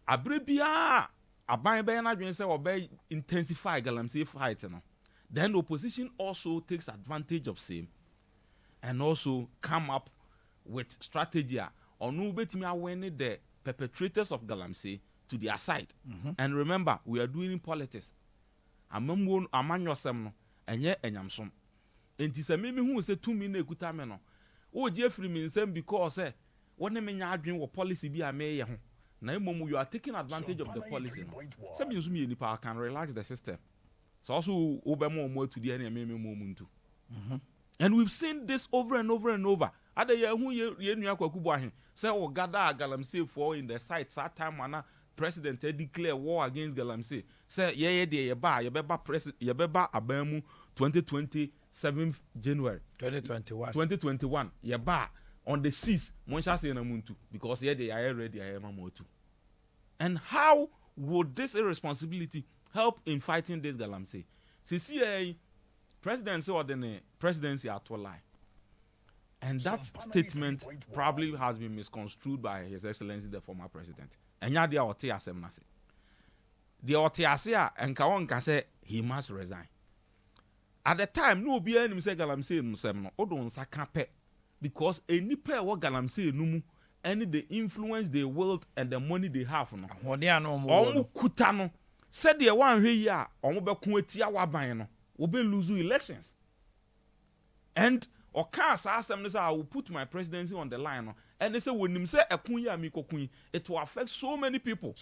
abrebia aban be na dwen say obey intensify Galamsey fight no. Then the opposition also takes advantage of same and also come up with strategy on who betimi awene the perpetrators of Galamsey to their side. And remember, we are doing politics. Amamwo amanyosem no enye enyamsom. Enti se me hu se 2 minutes ekuta me no. O je free me nsem because say wona me nya adwen wo policy bi a me ye ho. Na emom you are taking advantage of the policy no. Se me nso me nipa can relax the system. So also obemo mo to the me muntu. And we've seen this over and over and over. Adea hu ye nua kwakubo ahen say o gather Galamsey for in the site that time mana president declare war against Galamsey. Say ye beba president ye beba abamu 2027 January 2021 ye ba on the 6th monsha say na muntu because ye dey ready mamotu. And how would this irresponsibility help in fighting this Galamsey? See presidency or the presidency at all lie. And that statement probably has been misconstrued by His Excellency the former president. Enya dia ote asem na se. The ote ase a enka won ka say he must resign. At the time no obi anim say Galamsey nsem no odo nsa ka pe because enipa e wo Galamsey numu any the influence they wield and the money they have no. Omo kuta no said the one hwe yi a omo be ko atia waban no we be lose elections. And or can't say I will put my presidency on the line. No? And they say when him say it will affect so many people.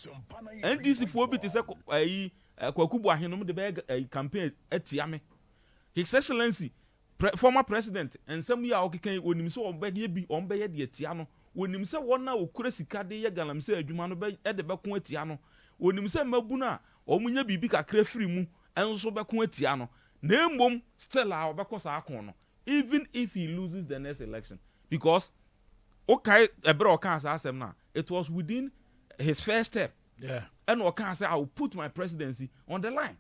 And this if we be to say kwakubu ahenom the beg campaign etiame. His Excellency former president and some year okay when him so on beg ye bi on beg the etiano. When him say one na okure sika de ye Galamsey adwuma no be e de be ko etiano. When him say mabuna omunya bibi kakra free mu enso be ko etiano. Na mbom still a obekọ sa akon no. Even if he loses the next election, because okay, it was within his first step. Yeah. And Okan said, I will put my presidency on the line.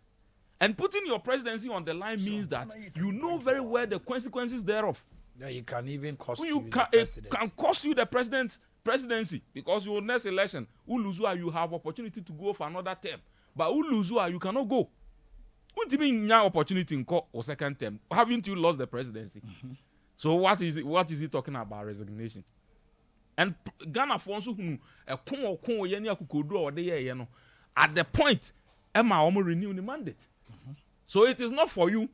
And putting your presidency on the line means that you know very well the consequences thereof. Yeah, it can even cost you the presidency. It can cost you the presidency because your next election, you have opportunity to go for another term. But you cannot go. What do you mean now opportunity in court or second term? Haven't you lost the presidency? So what is he talking about resignation? And Ghana for who at the point Emma almost renew the mandate. So it is not for you.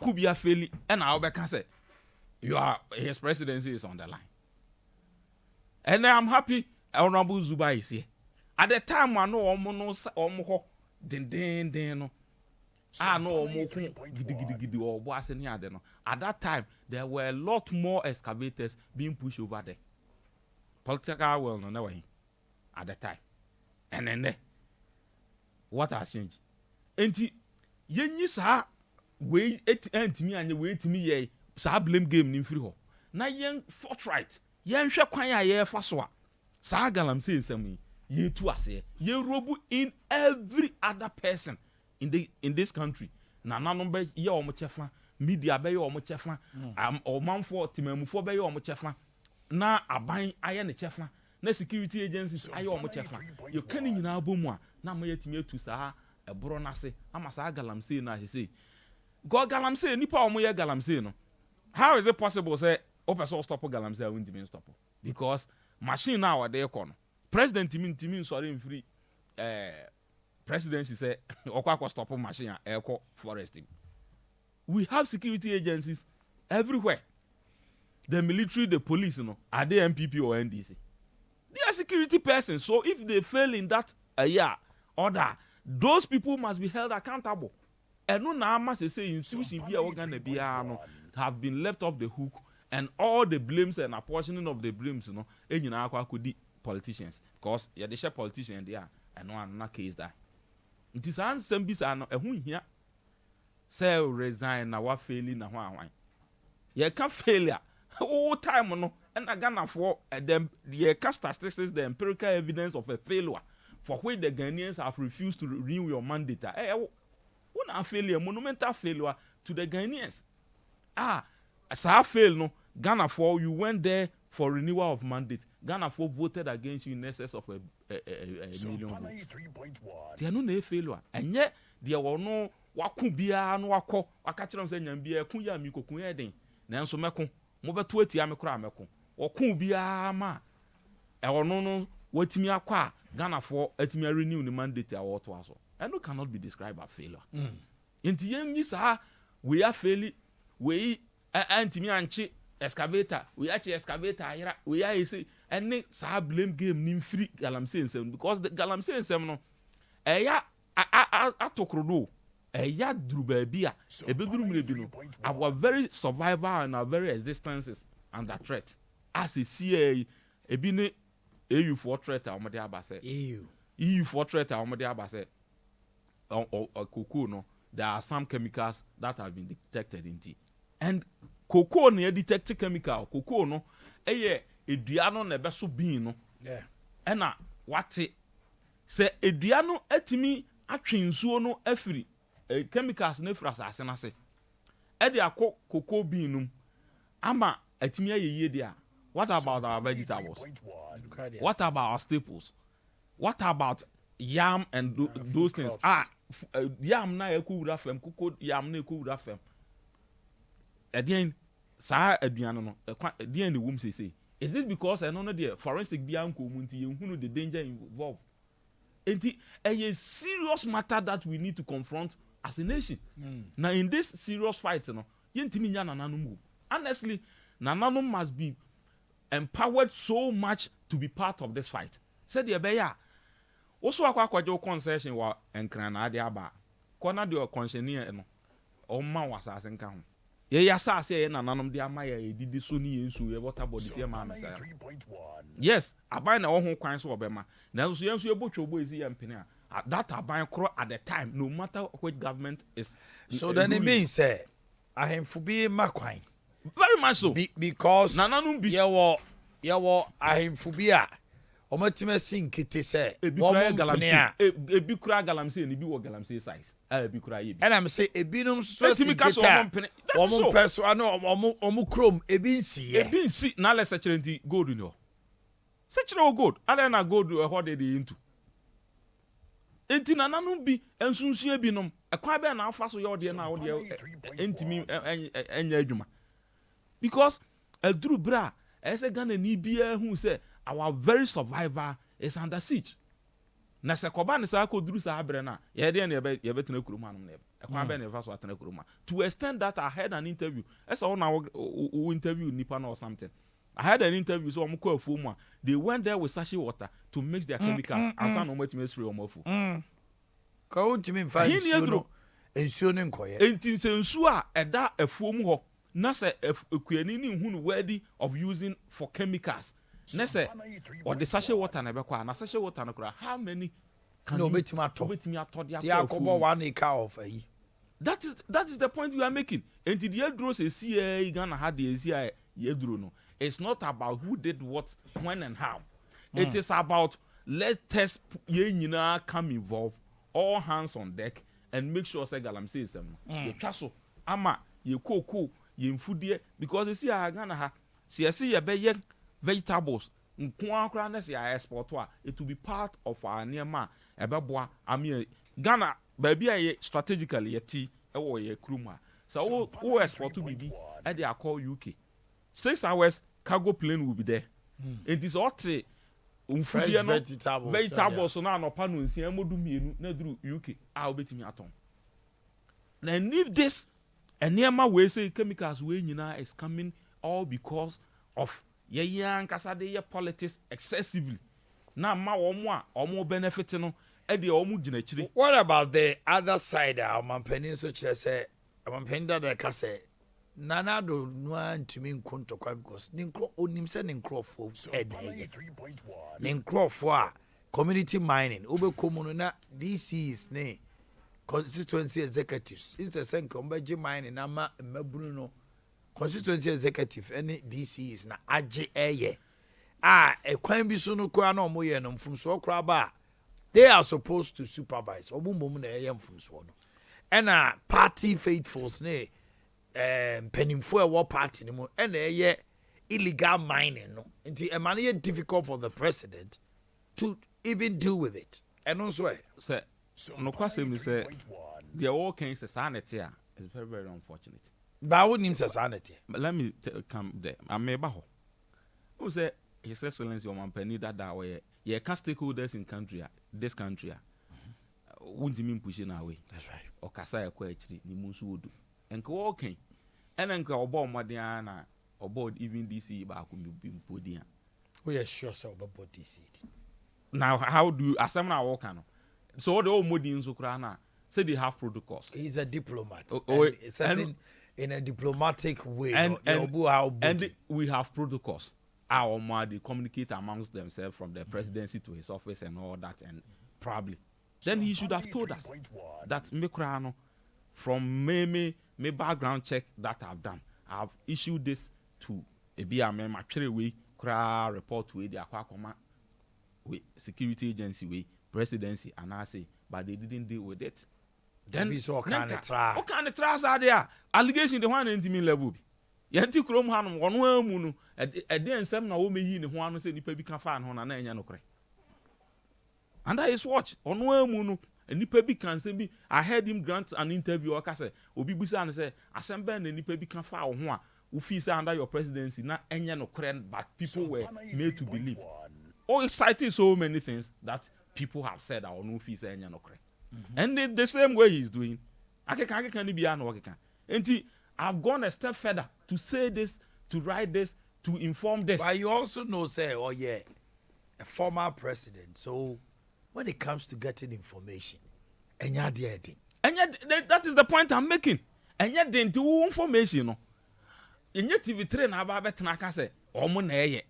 Could be a failure and I can say his presidency is on the line. And I'm happy Honorable Zuba is here. At the time I know almost den no no gidi or boss any other no. At that time there were a lot more excavators being pushed over there. Political well no never at the time. And then what has changed? Enti yenyi sa we entimi anye we entimi ye sa blame game ni mfiri ho. Na yen forthright yen hwe kwan a ye fa so a sa Galamsey nsam ye tu ase ye robu in every other person in this country na nanom be ye omo chefa media be ye omo chefa omanfo timamufo be ye omo chefa na aban aye ne chefa na security agencies aye omo chefa ye kan nyina abomu a na mo yetimi etu saa eboro na se ama saa Galamsey na he say Go Galamsey nipa omo ye Galamsey no. How is it possible say person stop Galamsey won't even stop? Because machine now they no. President Timin sorry free presidency say okwa stop machine eko forest. We have security agencies everywhere. The military, the police, are they MPP or NDC? They are security persons. So if they fail in that order, those people must be held accountable. And no nama say institution have been left off the hook, and all the blames and apportioning of the blames, could be politicians. Because they share politicians there, and no one case that. It is some bisa a who here say resign na wa failing na why. You can't failure. All time and Ghana for them the statistics, the empirical evidence of a failure for which the Ghanaians have refused to renew your mandate. One failure, monumental failure to the Ghanaians. As I fail no Ghana for you went there for renewal of mandate. Ghana for voted against you in excess of a million votes. They are no failure, and yet there were no wakubia no wako wakachira mse nyambia kunya mi kokunya den nanso meko mo beto atia me kura meko oku bia ma e wono no watimi akwa Ghana for atimi renew the mandate awoto aso and no cannot be described as failure. Enti yenyi sa we are failing we antimi anchi excavator we achi excavator ayira we are say any sa blame game nim free Galamsey nsem because the Galamsey nsem no eya atokrodo eya duru baabia ebeduru mrebi no our very survival and our very existence is under threat as a CA ebi ne EU for threat amode abase EU for threat amode abase cocoa no there are some chemicals that have been detected in tea and cocoa no detect chemical cocoa no eye edua no na beso bean no ena wate se edua no atimi atwe nsuo no afiri chemicals na fra asase na se e de akọ cocoa bean num ama atimi ayeye dia. What about our vegetables? What about our staples? What about yam and those things? Yam na ekura fam cocoa yam na ekura fam again sa aduano no again the womb say is it because I know the forensic bian community you know the danger involved? Enti a serious matter that we need to confront as a nation. Now in this serious fight, yentimi nya nananum. Honestly, nananum must be empowered so much to be part of this fight. Said the beya. Also akwajo concession wa enkran na Adea Aba. Kona de concessionaire no. O man was asen ka ho. Ye yasa say nananum de ama ya edidi so ni ensu ye water body fe ma mesa. Yes, aban na wo ho kwan so obema. Na so yensu ye botwo bo ezi yampene a. That aban kro at the time no matter which government is. So then it means say ahemfu bi makwan. Very much so. Because nananum bi yawo ahemfu bi a omatima sinkete say ebi kura Galamsey ni bi wo Galamsey size. Ebi kura ye bi. And I'm say ebinum so sinkete. Omo person ano omo krom ebi nsi na le sechere nti gold ni ho. Sechere gold. Ale na gold ho de into. Enti nananum bi ensunsu ebinom ekwa be na afa so ye ode na ode entimi enya adwuma. Because eduru bra ese Ghana ni bia hu say our very survivor is under siege. Na se koba ne sa ko duru sa abre na ye de na ye betena kuruma no na ekwa be na fa so atena kuruma. To extend that I had an interview. Esa one na interview nipa na or something. I had an interview so I'm call for more. They went there with sachet water to mix their chemicals and some no me spray omo fu. Ka untimi mfa ensuo ne nkoye. Enti se nsuo a eda afuom ho na se ekuani ni hu no worthy of using for chemicals. Na se or the sachet water na be kwa na sachet water na kura how many can no betimi atọ dia akobo 1 acre of ayi. That is the point we are making. Enti the edro se see Ghana had the see edro no. It's not about who did what, when and how. It is about let us ye nyina come involved, all hands on deck, and make sure say Galamsey is ye twaso ama ye koko ye mfudie because you see Ghana ha see ye be vegetables nko akra na see export it will be part of our nearma ebeboa ami Ghana baby ye strategically ye ti e wo ye kruma So who export to BB at the call UK. 6 hours cargo plane will be there. It is all fresh vegetables so now no panu nsi amodu mienu na duru UK obetimi aton. And if this enema we say chemicals we nyina is coming all because of ankasa de politics excessively. Na ma omo benefit no e de omo gina chiri. What about the other side? Omanhene so kire say Omanhene da ka say Nana do no antimi nkonto kwa because ninkro onim se ninkrofo edeye ninkrofo a community mining obekomu no na DCs ne constituency executives is a senke ombeje mining na ma mabunu no constituency executive any DCs na age eye ekwan bi so no kwa na omoye no mfumso okra ba they are supposed to supervise obumom na eye mfumso no and party faithfuls ne penimfo a war party no and illegal mining no nti e man difficult for the president to even deal with it and also say no kwase me say the all can say sanity is very very unfortunate but what name sanity let me come there ameba ho who say his excellency Omanhene that way ye can stakeholders in this country won't mean pushing away that's right o kasa ekwa achiri ni munsu odu enka walking enka obo modern na obo even DC ba ko mpodi a we are sure so about DC now how do you assemble our work no so the old modern so kra na say they have protocols. He's a diplomat and in a diplomatic way and we have protocols our they communicate amongst themselves from the presidency to his office and all that and probably then he should have told us that Mekrano from me background check that I've done. I've issued this to a BMM actually we report to the Aquacoma security agency we presidency and I say but they didn't deal with it. Then we saw kind of try. What kind of trials are there? Allegation the one intimate level. Yanti Chrome Han one munu a day and some na wo me yi ne ho anu say nipa bi kan fa an ho na enya no kre. And that is watch on munu and nipa bi kan say bi I heard him grant an interview aka say obi busa and say assemble na nipa bi kan fa wo ho a wo fi say under your presidency na enya no kre but people were made to believe. Oh, citing so many things that people have said that no fi say enya no kre. And the same way he's doing. I've gone a step further to say this, to write this, to inform this. But you also know, say, oh yeah, a former president. So when it comes to getting information, and that is the point I'm making. And yet, the information, and yet, if you train about better, say, and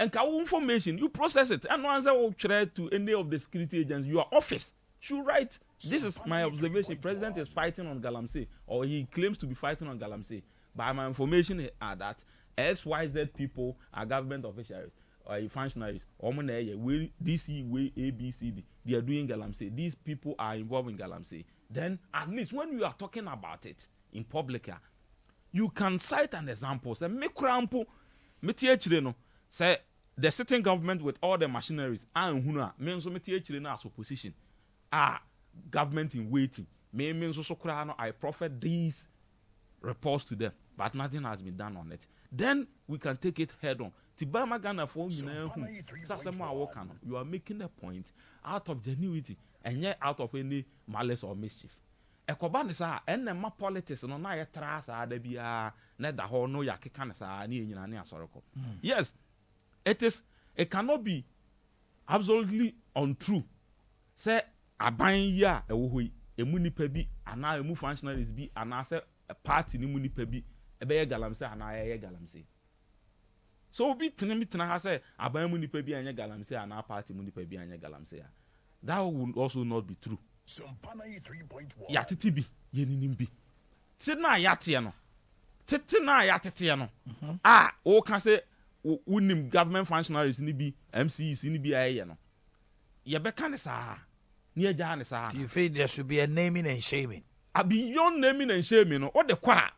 information, you process it, and once I will try to any of the security agents, your office should write. This is my observation. President is fighting on Galamsey, or he claims to be fighting on Galamsey. By my information are that XYZ people are government officials or functionaries. DC, ABCD. They are doing Galamsey. These people are involved in Galamsey. Then at least when you are talking about it in public, you can cite an example. Say me krampo, me tie no. Say the sitting government with all the machineries and huna me nso me tie no as opposition. Government in waiting. I proffered these reports to them, but nothing has been done on it. Then we can take it head on. You are making a point out of genuity and yet out of any malice or mischief. Politics yes, it cannot be absolutely untrue. Say aban ya ewo emu nipa bi ana emu functionaries bi ana say a party ni mu nipa bi ebe Galamsey ana ye Galamsey. So obi tena ha say aban mu nipa bi anya Galamsey ana party mu nipa bi anya Galamsey. That would also not be true. Sompa 93.1 yatiti bi yeninim bi. Ti na yate no. Tete na yatete no. O kan say unim government functionaries ni bi MCs ni bi aye no. Ye be kan sa do you think there should be a naming and shaming? Beyond naming and shaming, what the qua?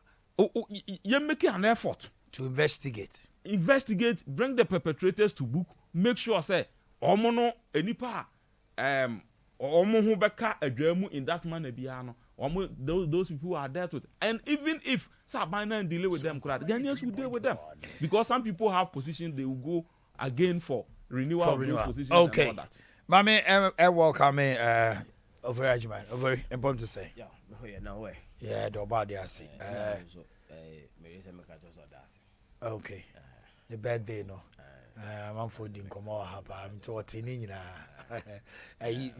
You're making an effort to investigate. Investigate, bring the perpetrators to book, make sure say, Omono, enipa, Omo Hubeka, a German in that manner, Biano, those people who are dealt with. And even if Sabina and delay with them, Ghanaians will deal with them. Because some people have positions, they will go again for renewal of those positions. Okay. And all that. Mami, welcome me. Over Ajman. Very important to say. Yeah, no way. Yeah, the body I see. Okay. The birthday, no. I'm for the Incomo Hapa. I'm talking in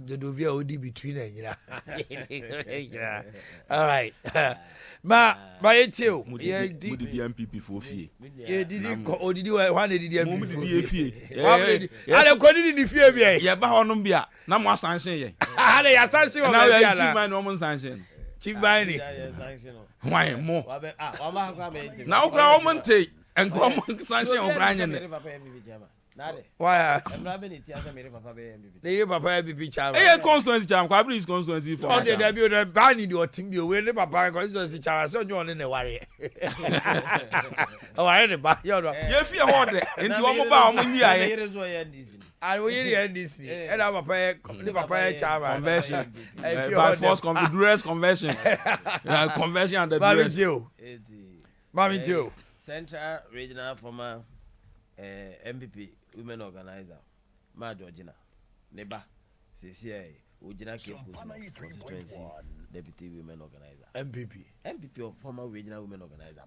the Duvia OD between all right. My too. Yeah, did the MPP for fee. Yeah, did you one did the MPP? I don't call it in the fear. Yeah, but on Umbia. No more sanction. Ah, they are sanction. Now you achieve my normal sanction. Chief Biny. Why more? Now, come take and come sanction O'Brien. Why? They papa be child. Hey, constituency charm. Probably is constituency for. Oh, they debut the banning your team. You will never papa constituency child. So you on in the warrior. Oh, I didn't buy your. You feel hot into one about me. I will end this. And I'm a papa child conversion. By force duress conversion. Conversion and the duress. Mommy too. Central Regional former MPP women organizer Ma Georgina Neba CCA Ujina constituency deputy women organizer MPP of former regional women organizer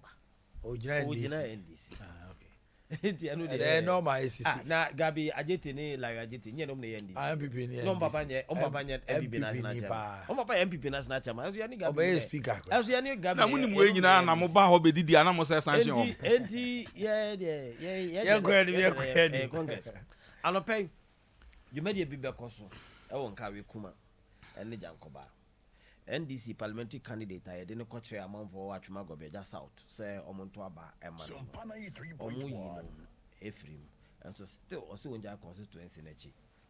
Ujina NDC. Okay. They know my ACC. Na Gabi Ajete ni like Ajete nye nom ne NDC. MPP ni. No papa nye MPP national chairman. O papa MPP national chairman. Aso yani Gabi. Obey speaker. Aso yani Gabi. Na muni mwe nyina na mo ba ho be didi ana mo say sanction. Enti yeah Congress. Anope you made a bibe koso e won kawe kuma ene jankoba. NDC parliamentary candidate I didn't coach a man for Watchma Gobeja South, say Omonto Aba Emman Omu Ephraim, and so still also in your constituency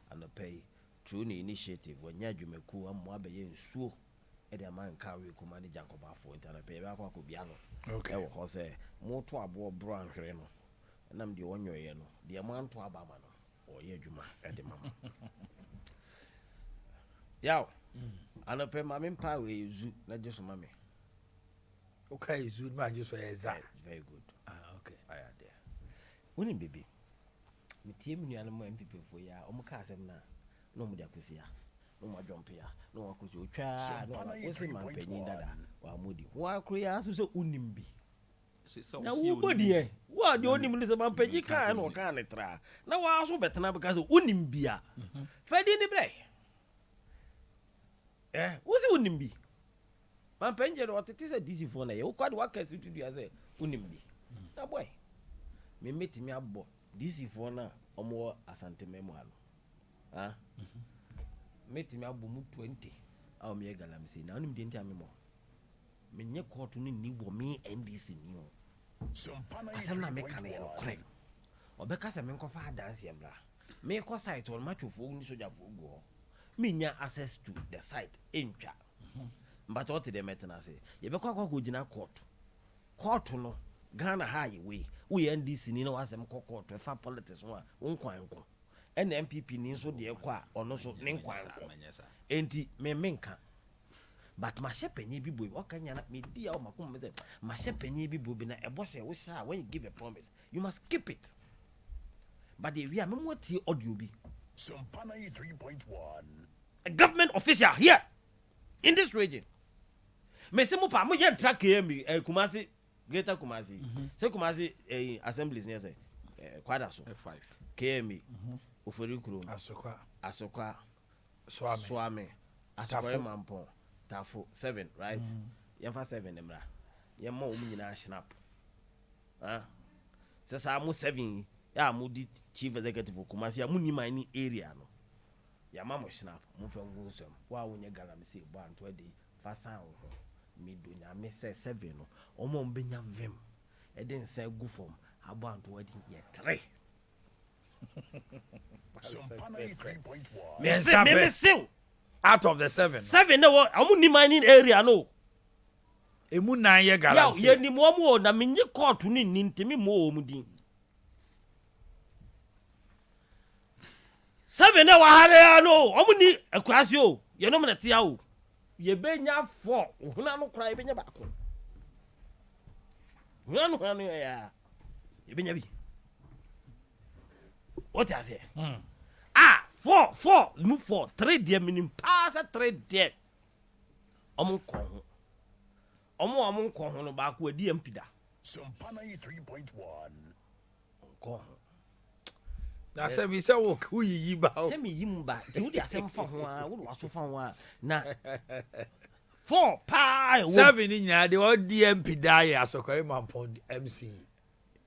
and the pay through the initiative when Yajumeku and Mwabe and Sue at a man carry command Jankoba for internal pay Biano. Okay, Jose, more to a board brown reno, and I'm the one you're the amount to Abamano or Yajuma at the mama. Yow. And I pay my power zoo, not just mammy. Okay, zoo, man, just for exact. Very good. Okay. I are there. Wouldn't baby. Me team you and my people for ya, Omacasem na, no Mudakusia, no more jump here, no one could you try, no one was in my penny dada, while moody. Why create so unimbi? Now, nobody, eh? What the only minister about penny can or can it try? Now, I also better now because unimbia. Fed in the break. What's it unimbi? Man penjer what it is a DC phone. You quite what can you do as a unimbi? That boy. Me meet me up DC phone or more asante memoir. Ah, meet me up 20. I'll me a Galamsey. Now, you didn't tell me more. Me near quarter ni me NDC new. As I'm not making a crack. Or because I'm in coffee dance yambra. Me a site or much of own soldier go. Me access to the site in chat. But what the metina say? You be go jina court no Ghana highway. We NDC ni no asem court to fa politics one kwanko. And MPP ni so de kwa ono so ne kwanko. Enti me menka. But my shepenye bi boy what can ya me dia o makom me say my shepenye bi boy na e bo say when you give a promise you must keep it. But the we are memoti audio bi Sompa 93.1. A government official here in this region. Me se mo pa mo yen track KM Kumasi Greater Kumasi. Say Kumasi assemblies near say kwada so 5 KM Oforikuro Asokwa Swame Asokwa Mampon Tafo 7 right. Yemfa 7 emra. Yemma o nyina snap. Ah. Say sa mo 7 ya mudi chief executive Kumasi ya muni mining area no ya mamo snap mo fa ngusem wa wonye Galamsey bo anto ade fa san ho mi do nya me say 7 no omo mbenya vem e den say gu form abo anto ade ye 3 me say out of the 7 no amuni mining area no emu 9 ye Galamsey ya ye ni mo mo na menye court ni ntimi mo mu din 7 na wa hare no omuni akurasi o ye no mna tia o ye benya 4 huna no kra ye benya baako huna no ya ye benya bi what I say 4 move 4 3 dia minim pass 3 dia omo ko ho no baako adi ampida Sompa 93.1 ko na se mi se wo ku yi ba o se mi yimba ti wo di asem fa ho a wo waso fa ho a na 4 pa 7 ni nyina de o DMP die asokoi mampon MC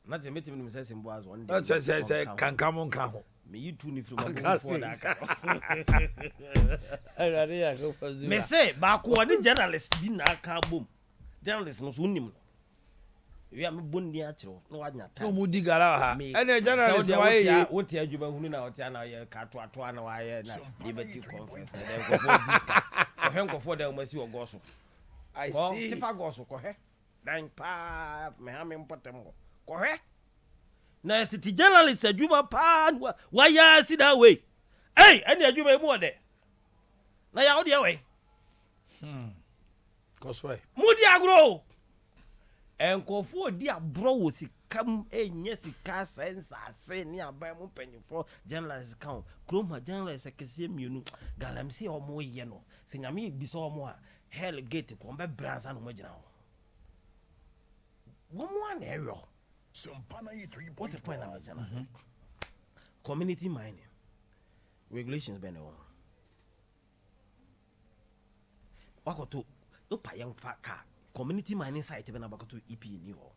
na je metim ni se sembo azo on de se kankam nka ho me yi tu ni from for da ka Adea Akye Abia me say ba ko ni journalist bi na aka bom journalist no so nim we am bonni a kiro no wanya ta no mu di gara ha ene journalist wa ye wo ti adwuma hunu na wo ti na ye ka to na wa ye na liberty conference na dem go for discourse ko hen go for dem masi ogo so I ko see ti fa go so ko he dan pa me ha me mpotem ko he na city journalist adwuma pa wa ya si that way hey ene adwuma mu ode na ya ode we ko so e mu di agro enkofo di abro wo sikam enye sika sense ase ni aban mu panyifo journalist kan kroma journalist akese mienu Galamsey omo ye no se nyame bi so omo a hell gate ko be branza no magina ho wo mo an ero Sompa 93.1 what the point am I community mining regulations be no wakoto opa yan fa ka community mining site be na bakoto EP ni ho.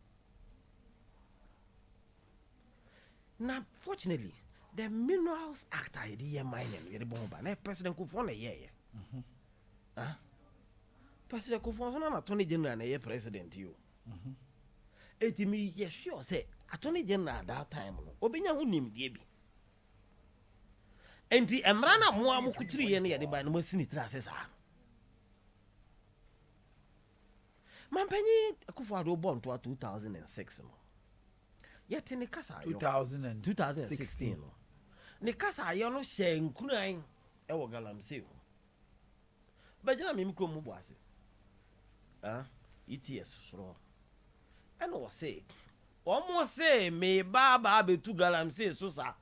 Now fortunately the Minerals Act idea mining ye the bomba na president ko fon na ye president ko fon na attorney general na ye president you etimi ye sure say attorney general at that time no obenya hu nimdie bi enti emra na mo amukutiri ye na ye de ba na masini tra asesa Mampenyi Akufo-Addo born to 2006 no. Yet in the kasa 2016 no. Ne kasa yo no hye nkuran e wo Galamsey. Ba jina me mikro mu bo ase. ETS soro. E no say. Omo say me ba betu Galamsey so sa.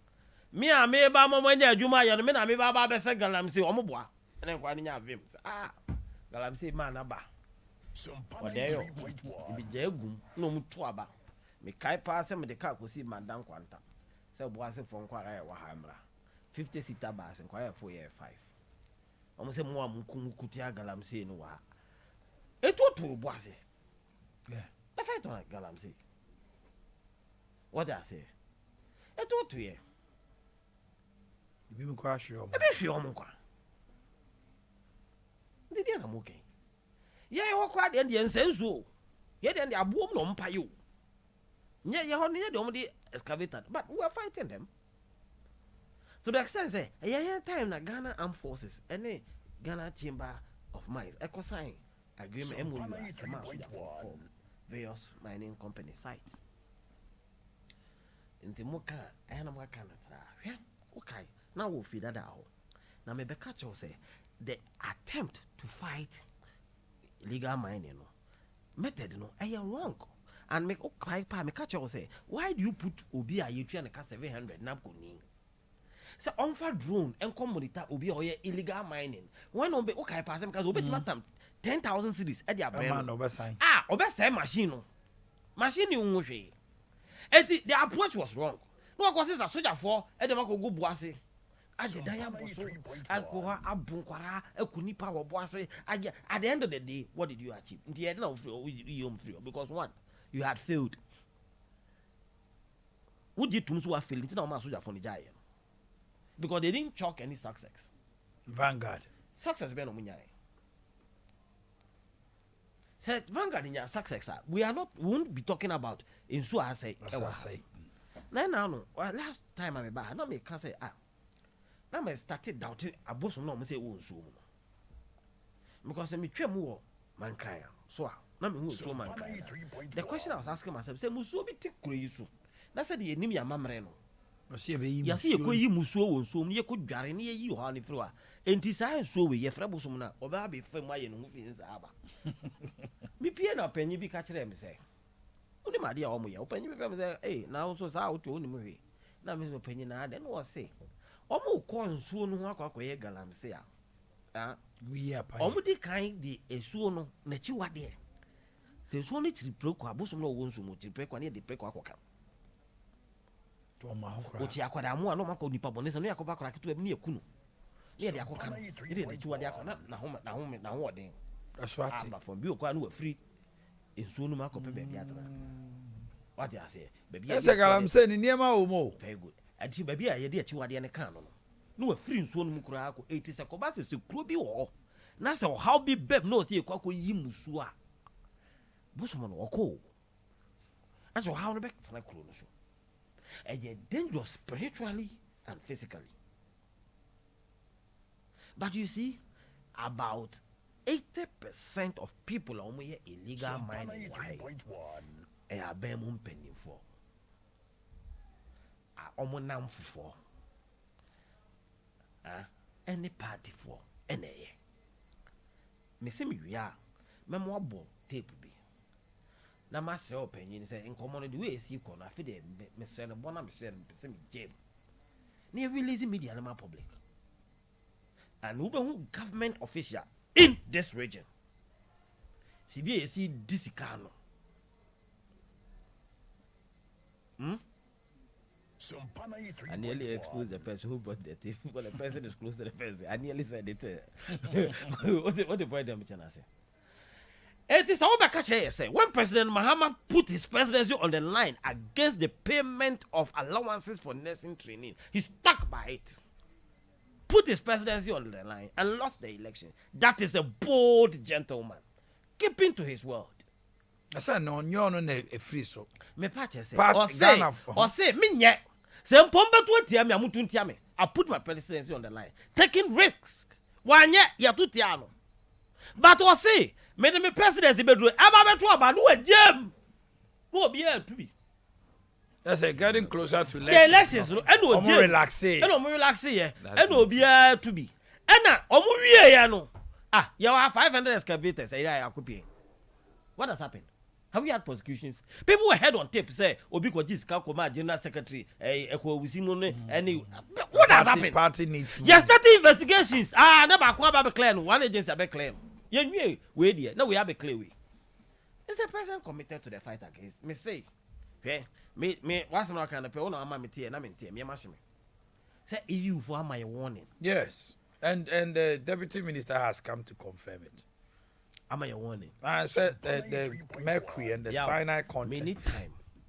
Me a me ba momanya adwuma ye no me na me ba be se Galamsey omo boa. Ene kwa nya avim. Galamsey man aba. Odeyo ibi jegum no mutu aba me kai pa se me de ka kosi mandan kwanta se bo ase fon kwara ya wa hamra 50 seater bus nkwara 4 year 5 omo se mo amku kutia Galamsey no wa etu bo ase the fight on Galamsey what I say etu ye ibi mi kwa hwe omo kwa ndi dia na mo okay ye ho kwa de nsensu ye de aboom no mpa yo ye ho ne de om de excavator but we are fighting them to the extent say time na Ghana Armed Forces any Ghana Chamber of Mines eco sign agreement MOU various mining company sites inti moka na maka na tra hwe okay na wo fi dada ho na me be catch you say the attempt to fight illegal mining no method no wrong and make me catch you say why do you put obi a you try na 700 napkoni say on for drone and come monitor obi a illegal mining when on be okay pass because obi matam 10,000 cedis e dia brand no sign obi say machine you hwe eti the approach was wrong no go say soldier for e dem go buase Adea boso alcohol abunkwara ekunipa wo boase at the end of the day what did you achieve nti you don't free because one you had failed would you tumso fail nti na o ma soldier for nijaye because they didn't chalk any success Vanguard success be no munyaye said Vanguard in your success we won't be talking about in so I say now no last time I ba na me can say na me started doubting abosom na o say wo nsuo mu because me twam wo mankan so na me hu nsuo mankan the question I was asking myself say musuo bi tikuro yi so na say the enim ya mamre no yɛse yɛkɔyi musuo wɔ nsuom ne yɛkɔ dware ne yɛyi hɔ ne firi hɔ a enti saa nsuo wei yɛfrɛ bosom no a ɔbɛa bɛfa mu ayɛ ne ho fii saa aba mepie na ɔpanyi bi ka kyerɛ me sɛ wonim adeɛ a ɔmoyɛ ɔpanyi bi fɛ me sɛ na wo so saa wote wonim hwee na me sɛ ɔpanyi na adɛ ne wɔ se ɔmo kɔ nsuo no ho akɔyɛ galamsey a ɔmo di kan de nsuo no n'akyi wadeɛ sɛ nsuo no kyiri preko a bosom no ɔwɔ nsuo mu kyiri preko a ne yɛde preko akɔka wote akwada mu a na ɔmakɔ nipa bɔne sɛ no yɛakɔba akɔra ketewa bi ne yɛku no ne yɛde akɔka no ne yɛde akyi wadeɛ akɔ na hoɔden abafam bi ɔkɔa ne wafiri nsuo no mu akɔpɛ baabi atena wate aseɛ baabi ɛsɛ galamsey ne nneɛma wɔ mu very good adi baabi a yɛde akyi wadeɛ ne ka no no wafiri nsuo no mu koraa akɔ ɛti sɛ kɔba sɛ kuro bi wɔ hɔ na sɛ ɔhaw bi bɛm na ɔsɛ yɛkɔ akɔyi musuo a bosom no ɔkɔ na sɛ ɔhaw no bɛtena kuro no so ɛyɛ dangerous spiritually and physically. But you see, about 80% of people are only illegal mining. Why? They are being penny for. Omonam for. Any party for. Any. Me see me we are. Memo bo tape be. Na ma se opinion say in common the way see corner fi de me say no bona me say me jam. Na release media na public. And who government official in this region. CBAC Disicano. I nearly exposed the person who brought the tape. Well, the person is close to the person. I nearly said it. What the point I'm trying to say? It is all back say when President Mahama put his presidency on the line against the payment of allowances for nursing training, he stuck by it. Put his presidency on the line and lost the election. That is a bold gentleman, keeping to his word. I said no, you're not a free so. Me patch say, or say, minye. Say, Pomba to tiame, amutun tiame. I put my presidency on the line, taking risks. One year, ya tu tiano. But or say, made me presidency bedroom. Aba betu aba do a jam. No be here to be. That's getting closer to the elections. And no relax. And no relax here. And no be here to be. And now, omu ya no. You have 500 excavators. What has happened? Have you had prosecutions? People were heard on tape say Obi Kwaji's Kakoma General Secretary any what has happened? Party needs. Yes, starting investigations. Never akwa claim one agency be claim. You we there. Now we have a clear way. Is the president committed to the fight against me say? Okay. Me what's not kind of people no me tie na me tie me machine. Say EU for my warning. Yes. And the deputy minister has come to confirm it. Am I warning? I said the mercury and the cyanide content.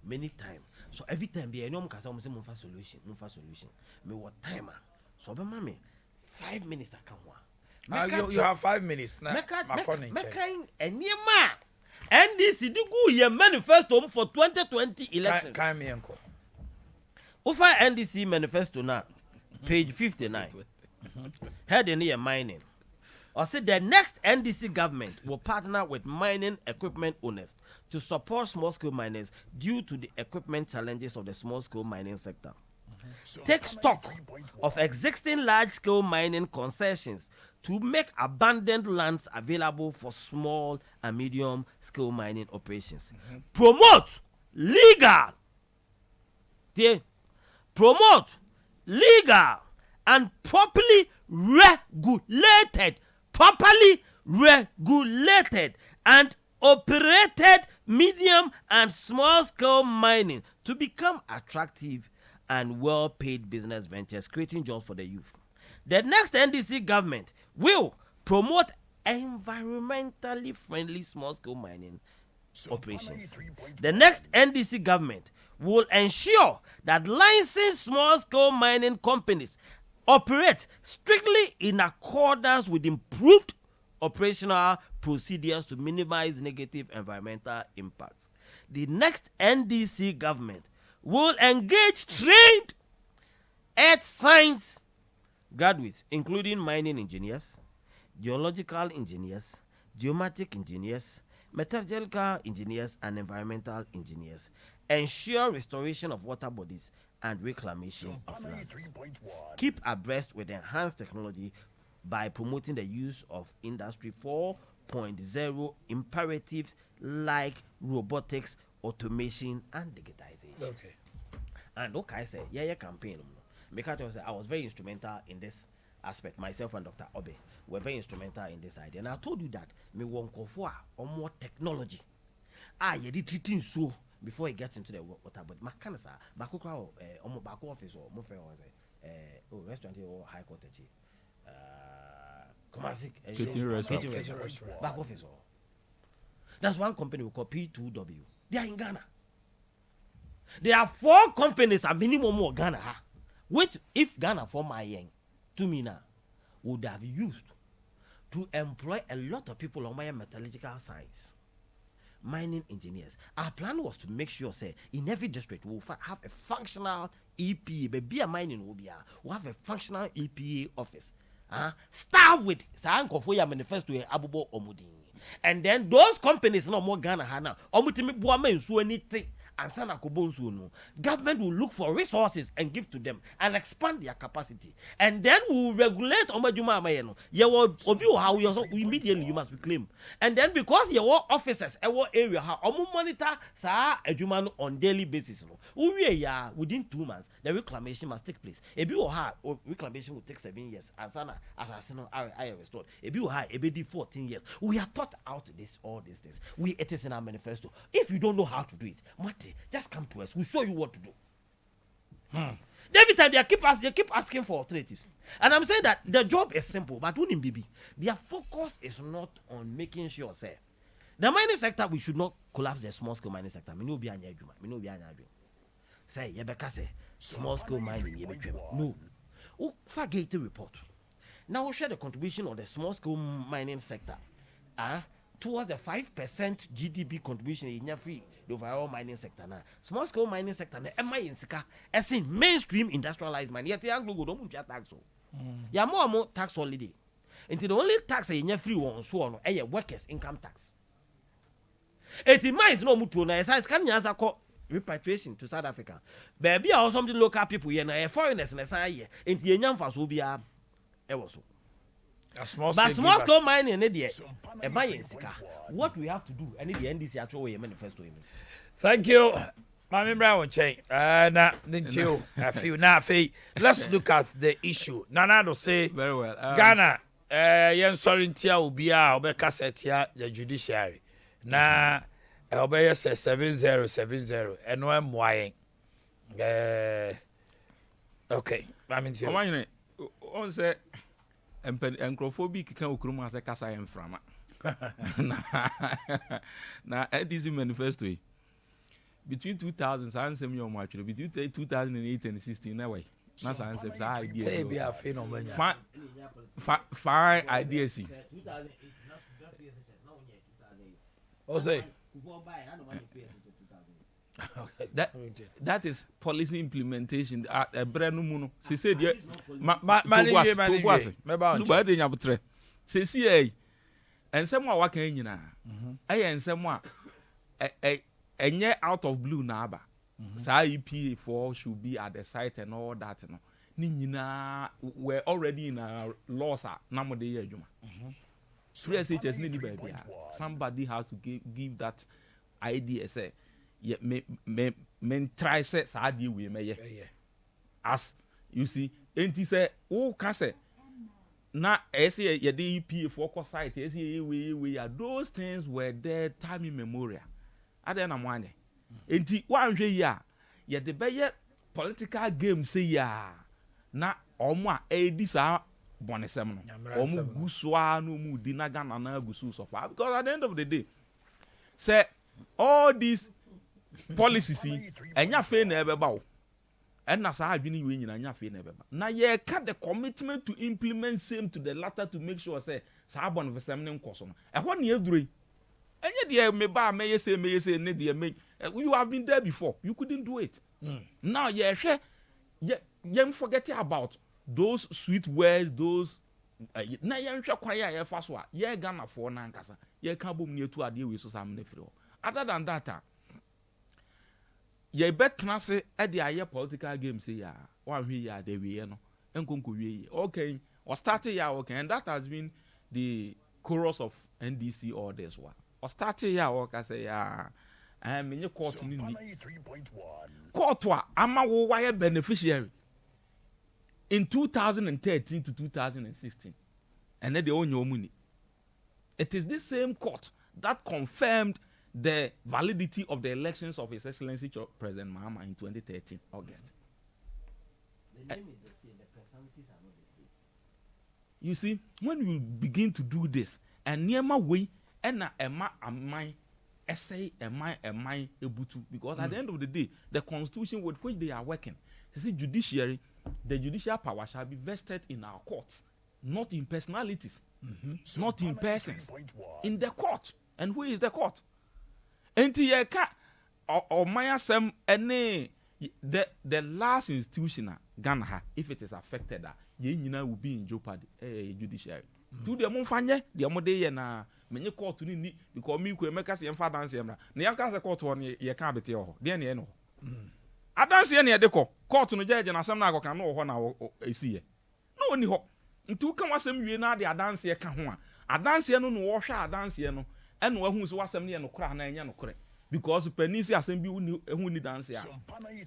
Many time. So every time be anyone can say move for solution. Me what timer. So be mommy 5 minutes I come you have 5 minutes now. Make enema. NDC do go your manifesto for 2020 elections. Over NDC manifesto now, page 59. Heading here mining. Or say the next NDC government will partner with mining equipment owners to support small-scale miners due to the equipment challenges of the small-scale mining sector. Take stock of existing large-scale mining concessions to make abandoned lands available for small and medium-scale mining operations. Promote legal and properly regulated and operated medium and small-scale mining to become attractive and well-paid business ventures, creating jobs for the youth. The next NDC government will promote environmentally friendly small-scale mining operations. The next NDC government will ensure that licensed small-scale mining companies operate strictly in accordance with improved operational procedures to minimize negative environmental impacts. The next NDC government will engage trained earth science graduates, including mining engineers, geological engineers, geomatic engineers, metallurgical engineers, and environmental engineers. Ensure restoration of water bodies and reclamation of land. Keep abreast with enhanced technology by promoting the use of Industry 4.0 imperatives like robotics, automation, and digitization. Okay. And okay, I say, yeah, campaign. Because I was very instrumental in this aspect. Myself and Dr. Obe were very instrumental in this idea. And I told you that me won't go for more technology. You did treating so before he gets into the water. But Macanasa, Bakukra, back office or Muffe was a restaurant or high court. Kitchen restaurant. Back office. That's one company we call P2W. They are in Ghana. There are 4 companies at minimum of Ghana, which if Ghana for my young, to me now, would have used to employ a lot of people on my metallurgical science, mining engineers. Our plan was to make sure, say, in every district we'll have a functional EPA, but be a mining will be we'll have a functional EPA office. Start with Sankofoya manifesto Abubo Omudi. And then those companies no more Ghana Hana. Omutimi Buame so anything. And government will look for resources and give to them and expand their capacity. And then we will regulate Omajuma Mayeno. How immediately you must be claimed. And then because your officers, our area, how monitor sa Ejumano on daily basis. Within 2 months, the reclamation must take place. Reclamation will take 7 years. As I restored. 14 years. We are taught out all these things. It is in our manifesto. If you don't know how to do it, just come to us. We'll show you what to do. Every time they keep asking for alternatives. And I'm saying that the job is simple, but their focus is not on making sure, say, the mining sector, we should not collapse the small scale mining sector. Say, say, small scale mining, no. Forget the report. Now we'll share the contribution of the small scale mining sector towards the 5% GDP contribution in the overall mining sector. Now, small scale mining sector, as in mainstream industrialized mining, yet the Anglo don't put tax. Ya more tax holiday. Until the only tax in free one so on a workers' income tax. It is no mutual as can answer repatriation to South Africa. Baby, or some of the local people here, foreigners in a side, into the young fast will be a was. Small scale mining, what we have to do, and the NDC actual way manifesto. Thank you, Mammy Brown. I feel now. Let's look at the issue. Nana say very well. Ghana, Yan Sorintia will be our Becassetia, the judiciary. Na Obey says 7070, and no I'm wying. Okay, Mammy, on say. And Crophobic can Ukruma as a Casa and Frama. Now, this manifesto between 2000 and some year march between 2008 and 16 away. That's an idea. Say be a phenomenon. Fine idea. See. Say that is policy implementation. Brand she said, and someone working in and someone out of blue naba. EPA 4 should be at the site and all that. Nina, we're already in a loss. Somebody has to give that idea. Say, yeah, men try say sadi we may as you see, ain't he say, oh, can say na say your DP for site, we are those things were there time immemorial. I don't know why. Ain't he one way ya the better political game say ya na omwa edisa bonesem no omu guswa no mu dinaga na gusu so far because at the end of the day say all these policies enya fe na ebe bawo and na sa adwini we nyina nya fe na ebe ba na ye ka the commitment to implement same to the latter to make sure say sa abon vesem ne nkoso no e ho na edure enye de me ba me yese ne de me you have been there before you couldn't do it now ye hwe ye forget about those sweet words those na ye hwe kwaya ye fa so a ye Ghana for na nkasa ye ka bom ne etu ade we so sam na firi ho other than that ye bet can say at the aye political game say ya one we ya de we no enkonko we okay or started ya okay and that has been the chorus of NDC orders wa or started ya okay say ya in your court ni court wa ama wo wire beneficiary in 2013 to 2016 and then they own your money. It is this same court that confirmed the validity of the elections of His Excellency President Mahama in 2013 August. The name is the same, the personalities are not the same. You see, when you begin to do this, and near my way, and my essay, my ebutu, because at the end of the day, the constitution with which they are working, you see, judiciary, the judicial power shall be vested in our courts, not in personalities, not in persons, in the court. And who is the court? Enti ye ka or my sem any the last institution Ghana if it is affected ye nyina will be in jeopardy judiciary. To the monfanye the amode ye na menye court ni because me ku emeka se emfa dance emra na yanka se court won ye ka bete ho de na ye no adanse ye na ye de court no judge na asem na akoka no ho na esi ye no ni ho nti ka wasem wie na de adanse ye ka ho a adanse no no wo hwa adanse no and wahu so wasem ne no kra na enya no kre because penisi asem bi hu ni dance a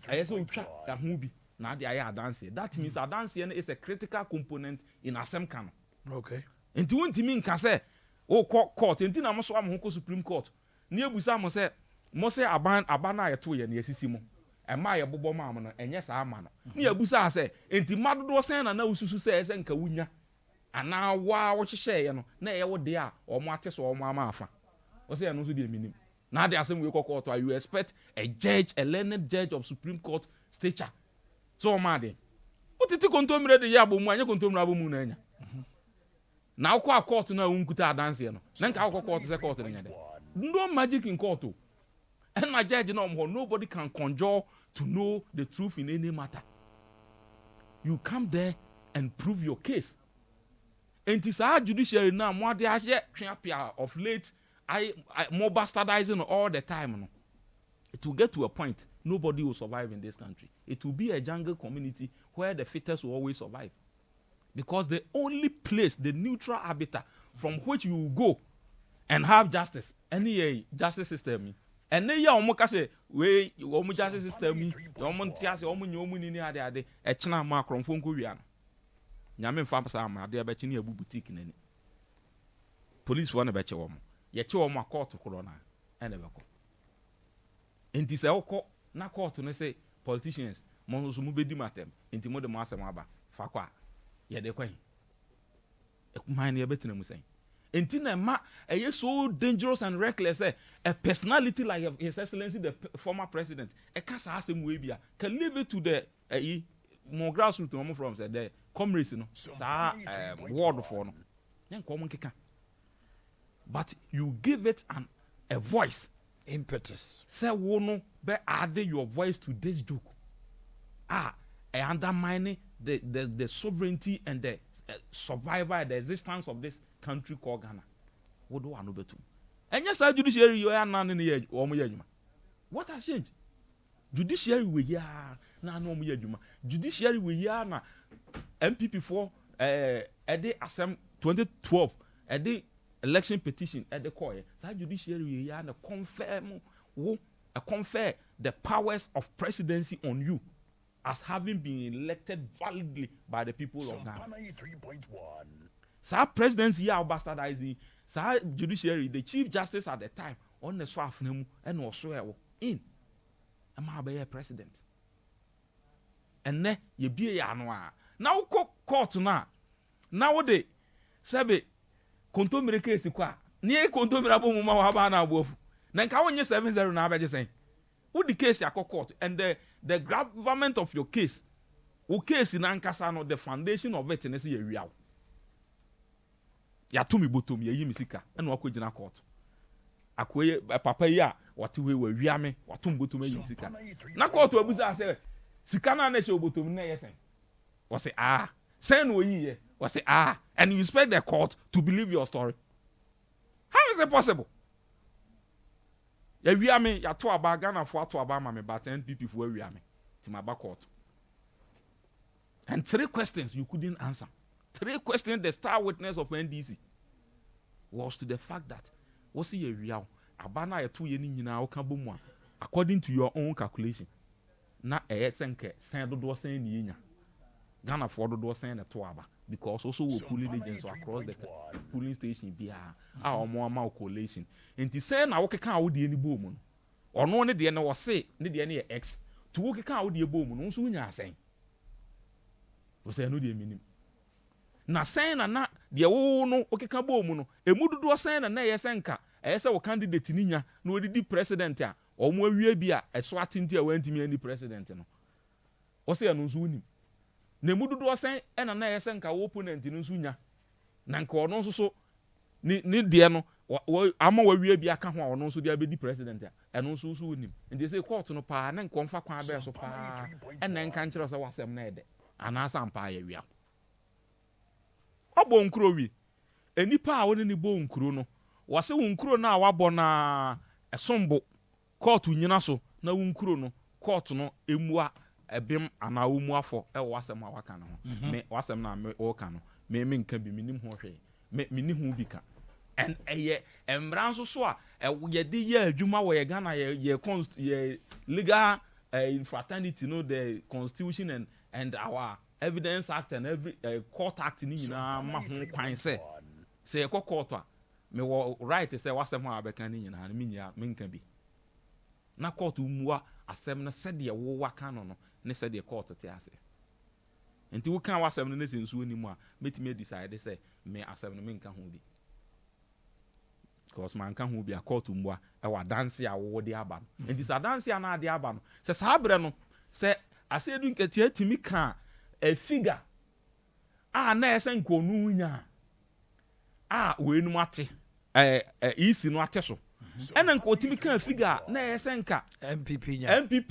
ayeso utwa ka hu bi na de aye dance that means dance is a critical component in asem kan. Okay, enti wontimi nka se o court enti na mo so am ho Supreme Court na ebusa mo se aban na ayeto ye na asisi mo ema ye bobo ma mo no enye sa ama no na ebusa se enti madodo sen na ususu se nka wunya ana wa wo hyehyɛ ye no na ye wo de a o mo ate so o mo ama afa o se no so de minim na de asem we court you expect a judge, a learned judge of Supreme Court stature so ma de o titi kontomire de ya bomu anya kontomire abomu na anya na akwa court na unkuta adanse no na nka akwa court se court nya de no magic in court and my judge no more nobody can conjure to know the truth in any matter. You come there and prove your case. And it's our judiciary now more they are of late I more bastardizing all the time. No? It will get to a point nobody will survive in this country. It will be a jungle community where the fittest will always survive. Because the only place, the neutral habitat from which you will go and have justice, any justice system. And then ya omo say we omo justice system omo ntia se omo nyomu ni ade e chena ma kronfo nko wia no nyame mfa sa ma ade be chene abu boutique nani police for na be che omo ye che omo court koro na e na be ko enti se okọ na court no say politicians mo so mu bedi matem enti mo de mo asem aba fa kwa ye de kwan e kuma na ye betina mu sen enti na ma so dangerous and reckless a personality like His Excellency the former president can say asem we bia can leave it to the more grassroots no from say the comrades no sa word for no yen ko mo keka but you give it a voice impetus say wo no be add your voice to this joke undermining the sovereignty and the survival, the existence of this country called Ghana. What do I know better? And yes, I judiciary you are none in the year. What has changed? Judiciary we ya na no mu yadwuma. Judiciary we ya na MPP for Adea Akye 2012 Adea election petition at the court. So judiciary we ya na confer the powers of presidency on you as having been elected validly by the people of Ghana. Sir presidency ya bastardizing, sir judiciary, the chief justice at the time on the swaff and was swear in. Am I be a president? And ne ye be ya noa. Now court na. Nowadays, sabe kontomire case kwa. Ni kontomire abo mu ma wa ba na abo afu. Na nka wonye 70 na abeje sen. Who the case ya court and the government of your case. Who case in ankasa no the foundation of it na say ye wiawo. Ya to mi botom ye yi misika and wa kwagina court. Akoye papa yi a wate we wa wiame watom botom yi misika. Na court abuza say sika na na she botom na yesen. We say say no yi we say and you expect the court to believe your story. How is it possible? ya wia me ya to aba Ghana fo ato aba ma me but NPP fo wia me ti ma ba court. And 3 questions you couldn't answer. 3 questions the star witness of NDC was to the fact that what's ye wia aba na ye to ye ni nyina wo ka bomu a according to your own calculation na senke sen dodo sen ni nya Ghana for dodo sen na to aba because also we polling agents across the polling station bia omo ama collation enti sen na wo keka wo de ni bomu no ono ne de na wo se ne de ne x to wo keka wo de bomu no so nya sen wo se no de minim na sen na de wo no wo keka bomu no emu dodo sen na ye senka se wo candidate ni nya na wo di president a omo awie bia eso atenti a wantimi ani president no wo se no so unim na emu dodo sen na ye senka wo opponent no so nya na nka ono so ni de no ama wawie bia ka ho a ono so de abedi president a eno so unim nti say court no pa na nka onfa kwan be so pa na nka nkire so wasem na ede ana sampa ya wia obo nkuro wi enipa a woni ni bo nkuro no wase wo nkuro na wabɔ na esombo court nyina so na wo nkuro no court no emua ebem ana wo mu afɔ e wasem a waka no ho me wasem na me o ka no me nka bi minim ho hwe me ni ho bi ka and eye embran so a ye de ye adwuma wo ye Ghana ye legal fraternity no the constitution and our evidence act and every court act ni nyina ma ho kwan se ye court a me wo right say wasem ho abeka ni nyina me nya me nka bi na court umua asem na se de wo waka no ne se de court te ase enti wo kan wasem no ne sensu oni mu a metime decide say me asem no me nka ho bi because man kan ho bi a court umua e wa dance a wo de aba no enti sa dance a na de aba no se sa abre no se asedu nketi atimi kan a figure na esen nkonu nya we nu ate isi no ate so ena nka otimi kan figure na esen ka MPP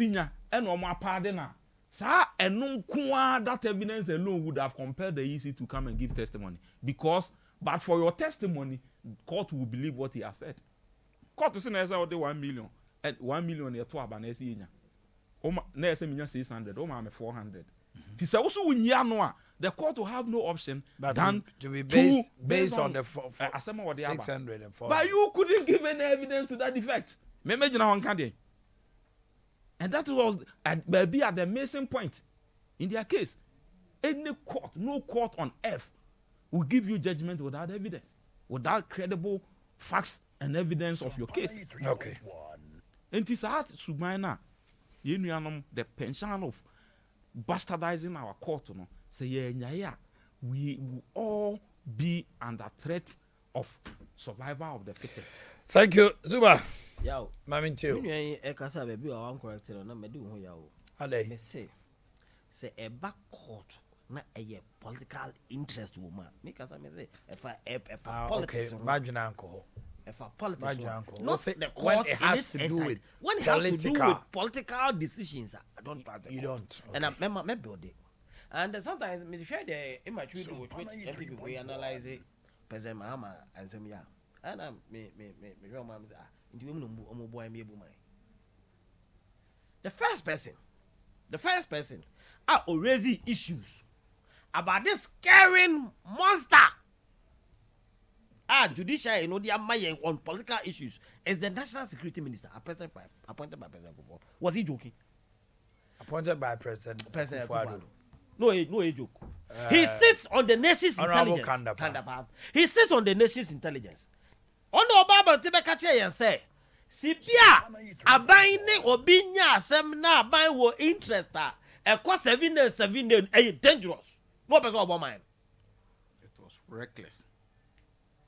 nya ena omo apade na sa enu nkoa that evidence alone would have compelled the EC to come and give testimony because but for your testimony court will believe what he has said. Court say na say 1 million and 1 million e to aba na ese nya o na ese minya 600 o ma me 400 ti say also unya no a the court will have no option but than to be based on the 600 and 400. But you couldn't give any evidence to that effect. Me imagine one can. And that was maybe at the missing point in their case. Any court, no court on earth will give you judgment without evidence, without credible facts and evidence of your case. Okay. And it's hard to mind the pension of bastardizing our court, no. Say we will all be under threat of survival of the fittest. Thank you, Zuba. Yaw, Mami Tio. You kasa baby I want correct na me do ho yaw. Ade. Me say e back court na a political interest woman. Me kasa me say if politics. Okay, imagine uncle. If a politics. Not the court when it has to do with when it has to do with political decisions. I don't part. You don't. Okay. And I remember build it. And sometimes me share the immaturity with which people we analyze it. President Mahama and some yeah. And me mama say into omo boy me ebu mai. The first person are already issues about this scaring monster. Judiciary, you know, they are mying on political issues. Is the National Security Minister appointed by President Kufuor? Was he joking? Appointed by President Kufuor. No, he joke. He sits on the nation's intelligence. Kandapap. He sits on the nation's intelligence. On the Obama Tibekache and say, Sibia, Abaine Obinya, Semna, Abai were interested. A cost 7 days, dangerous. No person about mine. It was reckless.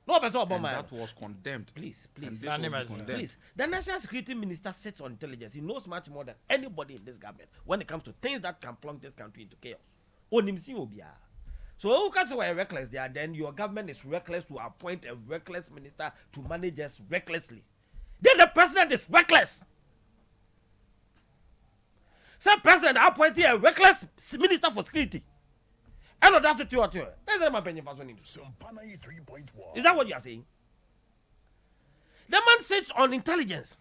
No person about mine. That was condemned. Please. Please. The National Security Minister sits on intelligence. He knows much more than anybody in this government when it comes to things that can plunge this country into chaos. So who can say we're reckless there? Then your government is reckless to appoint a reckless minister to manage us recklessly. Then the president is reckless. Some president appointed a reckless minister for security. And that's the two. That's my opinion. Is that what you are saying? The man sits on intelligence.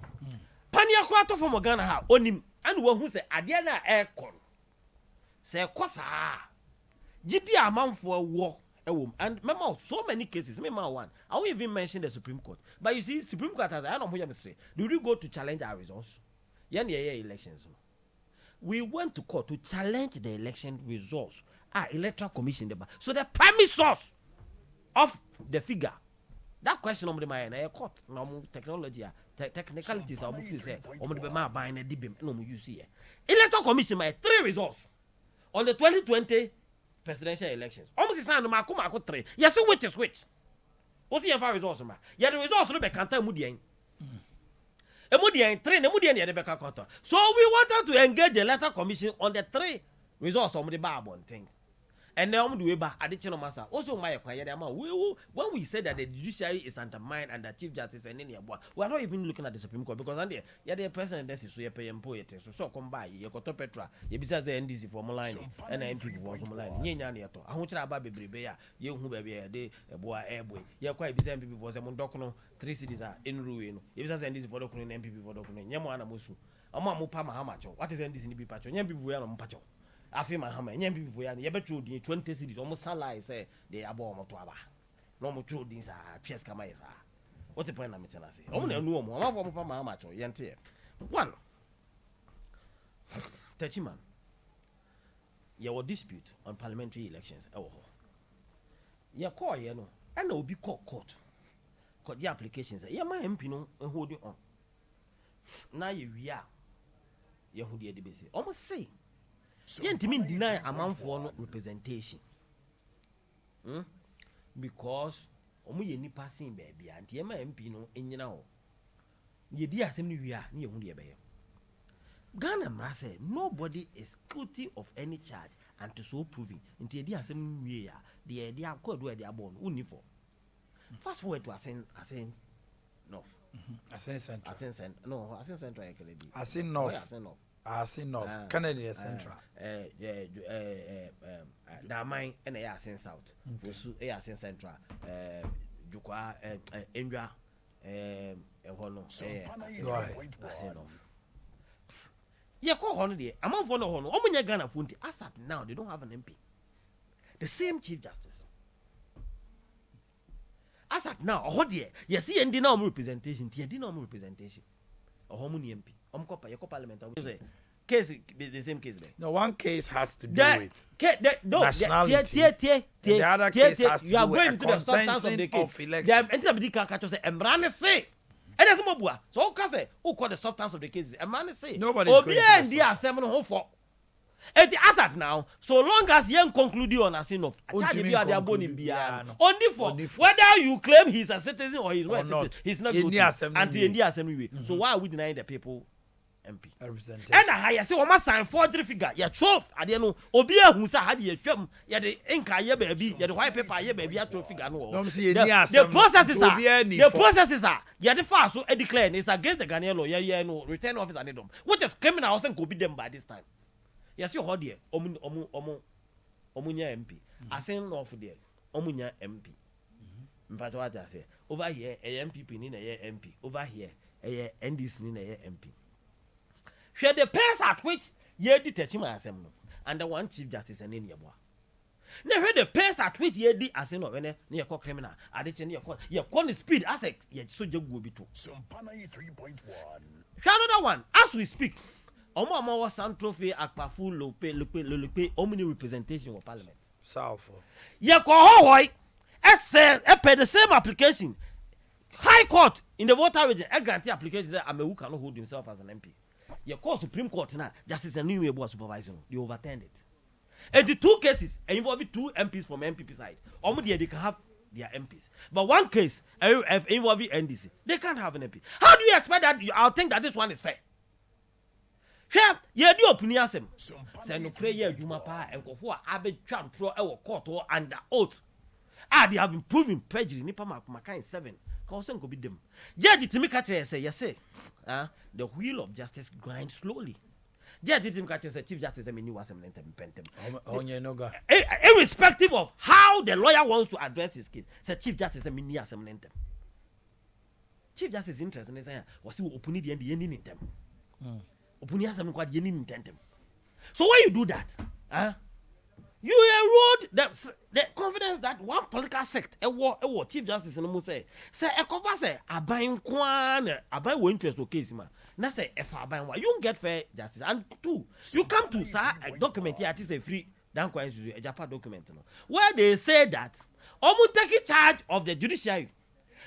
pania kwa to from Ghana ha onim and who say Adea na aircon say kosa gidi amanfo wo ewom and remember so many cases remember one I won't even mention the Supreme Court but you see Supreme Court has I don't know say do we go to challenge our results yan elections we went to court to challenge the election results electoral commission so the primary source of the figure that question on the mind court no technology technicalities are moving say on the ma buying a dibim no use here electoral commission my 3 results on the 2020 presidential elections almost is no mako 3 yes which is which what's the results ma yeah the results no be kanta mudian emudian 3 emudian the be kanta so we wanted to engage the electoral commission on the 3 results on the barbon thing. And now we ba additional massa. Also, my when we said that the judiciary is undermined and the chief justice and any we are not even looking at the Supreme Court because and the president is so you pay so come by you got Petra, you besides the NDC for Moline and MP for Moline. Yen I want to about baby ya you who baby a day a boy airway. You are quite busy MP for some document 3 cities are in ruin. If that's NDC for document MP for document, Yamana Musu. Mupa Mahamacho. What is NDC in the patcho? Yam people are on patcho. I feel my hammer, and people are never true. The 20 cities almost sunlight say they are born to Aba. No more true things are Piers Camayas. What the point I'm saying? Only a new one, one for my macho, Yantia. 1 30 man. Your dispute on parliamentary elections. Oh, your call, you know, and will be called court. Court the applications. Yeah, my MP no and holding on. Now you are Yahudi DBC. Almost say. You mean deny a man for no representation. Because omu ni passing baby and yema MP no enyina ho. Ye di asem ni wi a na yehu de be. Ghana mra say nobody is guilty of any charge and to so proving. Nti ye di asem ni wi a de de akodo e de abon uni for. Fast forward to Asen North. Asen Central. No, Asen Central ekele bi. Asen North. Asen North. Asen North. Canada Central. Damai and Asen South. Fosu Asen Central. Jukwa Enwa Hono. Go ahead. Asen North. Yeah, call Hono there. Among for no Hono. Omunya Ghana Funti. As at now, they don't have an MP. The same Chief Justice. As at now, oh dear, you see, and no representation, no representation. A homony MP, your parliament, case the same case there. No, one case has to do with nationality. The other case has to you are do going with to the substance of the case. Elections. They have entered the car say, and Brand say, and there's more. So, say, who call the substance of the case? And man say, nobody's going to the substance. 7 home for. At the asset now, so long as you conclude on a sin of only for whether you claim he's a citizen or he's not, he's not guilty. And in the assembly. So why are we denying the people MP representation? And I say, "Oma sign forgery figure. You trove. I don't know. Obia who say had you chum. You the inka ye baby. You the white paper ye baby. You trove figure no. The processes are. You the fast so declare it's against the Ghanaian law. Yeah, no return office and them, which is criminal. Also could be them by this time. Yes, you heard there. Omunya MP. I say no for there. Omunya MP. But what I say over here, a MPP in a MP. Over here, a NDC in a MP. Share the pace at which ye did touch my assembly, and the one Chief Justice and any boy. Never the pace at which ye did as no near criminal. I did your call the speed as a yet so you will be too. Sompa 3.1. Another one, as we speak. Omo was some trophy akpafu lope omni representation of parliament. South. Ye ko hoy pay the same application. High Court in the voter region grant application that Amewu cannot hold himself as an MP. Ye call Supreme Court now Justice Anyway was supervising. They overturned it. And the 2 cases involving 2 MPs from MPP side. They can have their MPs. But one case involving NDC, they can't have an MP. How do you expect that? I'll think that this one is fair. Chef, ye do opinion asem. Say no prayer adwuma pa enkofo a abetwa ntro e wo court under oath. They have been proven perjury nipa makan 7. Cause nko bi dem. Judge Timika say yes say, the wheel of justice grinds slowly. Judge Timika say Chief Justice me new assembly pentem. Irrespective of how the lawyer wants to address his case, say Chief Justice me new assembly. Chief Justice interest in saying was opening the end the ending in them. Opening has quite the ending in them. So when you do that, you erode the confidence that one political sect, a war Chief Justice and say a cover say a buying kwan, a buy interest case man. Now say if I buy one, you don't get fair justice. And two, you come to a document here, it is a free down a Japan document, where they say that almost taking charge of the judiciary.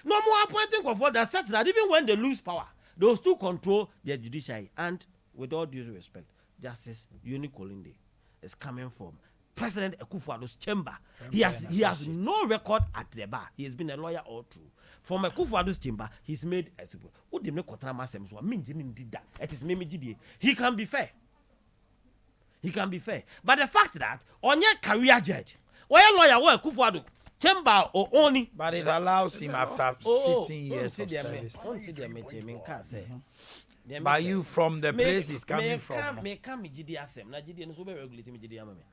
No more appointing for that such that even when they lose power, they will still control their judiciary. And with all due respect, Justice Uni Kolinde is coming from President Akufo-Addo's chamber. He has no record at the bar. He has been a lawyer all through. From Akufo-Addo's chamber, he's made a super. What they make that? It is Mimi. He can be fair. He can be fair. But the fact that on your career judge, or a lawyer or Akufo-Addo chamber or only, but it allows him after 15 years of service. But you from the place he's coming from. Me come GD asem. Na GD no so be regulate me GD amame.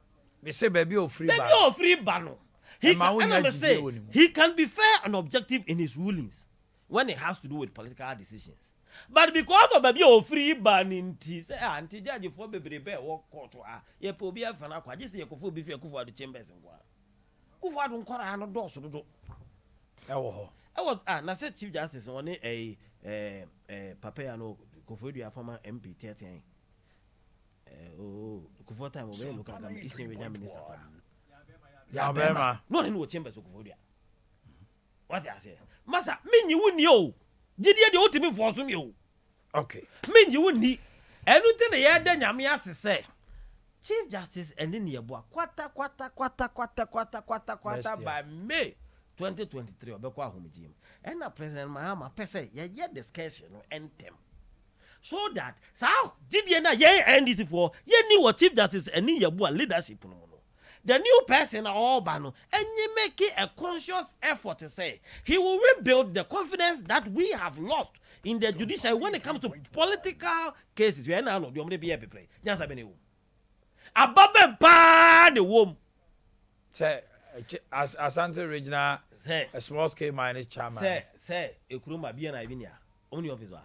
Me say baby o free ban. Baby o free ban. He can be fair and objective in his rulings when it has to do with political decisions. But because of baby o free ban inti say anti judge for bebre be work court ye po bi afa na kwa je say Akufo bi fi Akufo-Addo chambers ngwa. Akufo-Addo nkora no do so do. E wo ho. E was na say Chief Justice on papa ya no Akufo-Addo former MP 13. Akufo time we look at the Eastern Region Minister. Ya bema. No no chambers Akufo-Addo. What I say? Masa minyi wuni o. Jidie de otimi force me o. Okay. Minyi wuni. Anything the ya da nyame ase say. Chief Justice and then yeboa kwata by May 2023 obekwa ahomjim. And na President Mahama pese ye discussion no entem. So that sao jidie na ye NDC for ye ni what Chief Justice and yeboa leadership no. The new person all bano and you make it a conscious effort to say he will rebuild the confidence that we have lost in the judiciary when it comes to political cases. We are now no the only be play. Just a minute. Ababem pa the womb. Say as Asante Regional a small scale mining chairman. Say Ekuruma be an Ivinia only officer.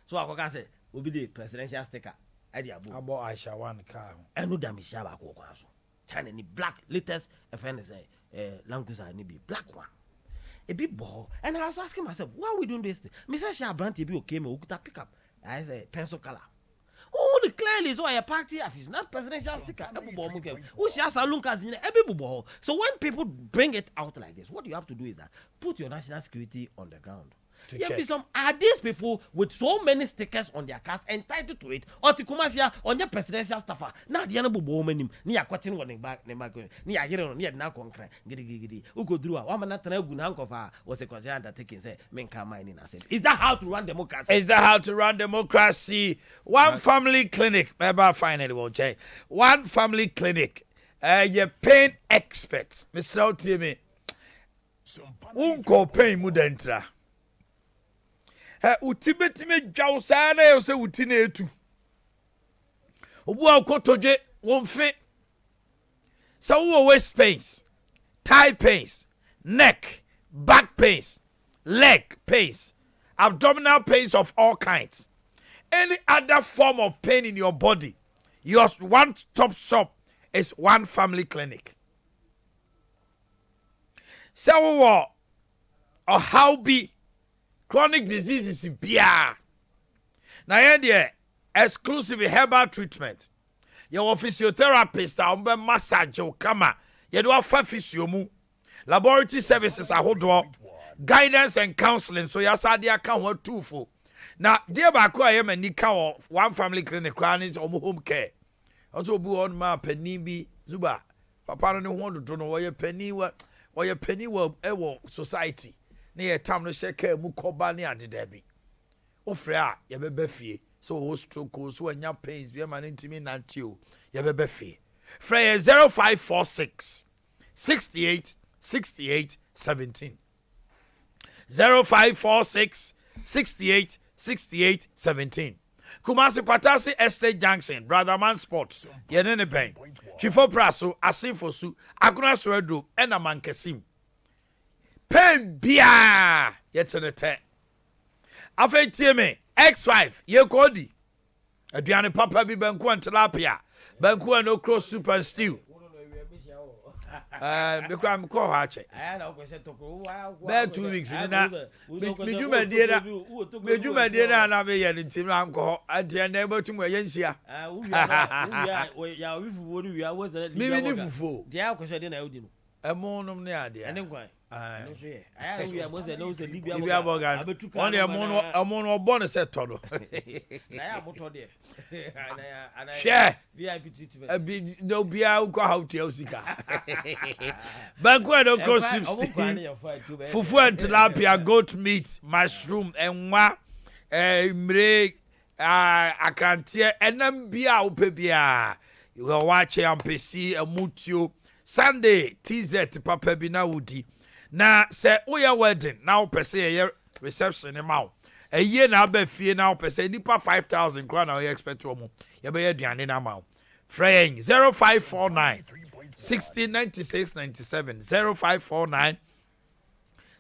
So I can say will be the presidential sticker. Idea about Aisha one car. And no damage shaba ko kwaso. China ni black latest FN say language ni be black one. A big ball. And I was asking myself, why are we doing this? Mr. Shabranti be okay, me could pick up. I say pencil color. Oh, the clearly so a party office, not presidential sticker. So when people bring it out like this, what you have to do is that put your national security on the ground. Are these people with so many stickers on their cars entitled to it? Or to Kumasia on your presidential staffer? Now the animal woman, near question running back, near Giro, near now concrete, giddy. Who go through a woman that was a concern that taking say, Menka mining. I said, is that how to run democracy? Is that how to run democracy? One family clinic, maybe finally will change. One family clinic, your pain experts, Mr. Timmy. Unko pain mudentra. Utibetime dwawsa na yo se utine etu obu akotoje won fe so wo waist pains, thigh pains, neck, back pains, leg pains, abdominal pains of all kinds, any other form of pain in your body, your one-stop shop is One Family Clinic. So wo or how be chronic diseases bia. Na here exclusive herbal treatment. Your physiotherapist a massage o kama. You do afa physio mu. Laboratory services ahodo. Guidance and counseling so yasa dia kan ho tufo. Na dia ba ko aye mani ka One Family Clinic is home care. Also bu on ma pani bi zuba. Papa no ho dodo no wo pani wa ewo society. Na ye tam no sheke mu koba ne adeda bi ofre a ye beba fie so wo stroke so anya pains bi ma ntimi nante o ye beba fie frey 0546 68 68 17 0546 68 68 17 Kumasi Patasi Estate Junction Brother Man Sport ye ne ben Chifo Praso Asinfosu Aguna Soedo ena Mankesim Pen bia yet in a 10 Afa tie me X5 ye kodi. Aduane papa bi banku and tilapia. Banku and okro soup and stew. Me kra me ko ha che. Be 2 weeks ni na. Me djuma die na be ye ntim na nko. Ade na ebotum ye nhia. Ya wi fufu ni wi awo se Me ni fufu. Dia akwese de na yodi no. Emonum ne ade. Ene nkwan. No so ye. Aya wi amo se no se Libya boga. On emon obon se todo. Na ya moto de. Share. VIP treatment. Abi no bia uko how to usika. Banku and okro soup. Fufu and tilapia, goat meat, mushroom, enwa, mre, akrantie, enam bia upe bia. You will watch ampesi, mutio. Sunday, TZ, papa bina wudi. Na se oya wedding, now per se reception amount. A year now be fee now per se nipa 5,000 crown now you expect to mo. You be aduane na amount. Fraying 0549 1696 97 0549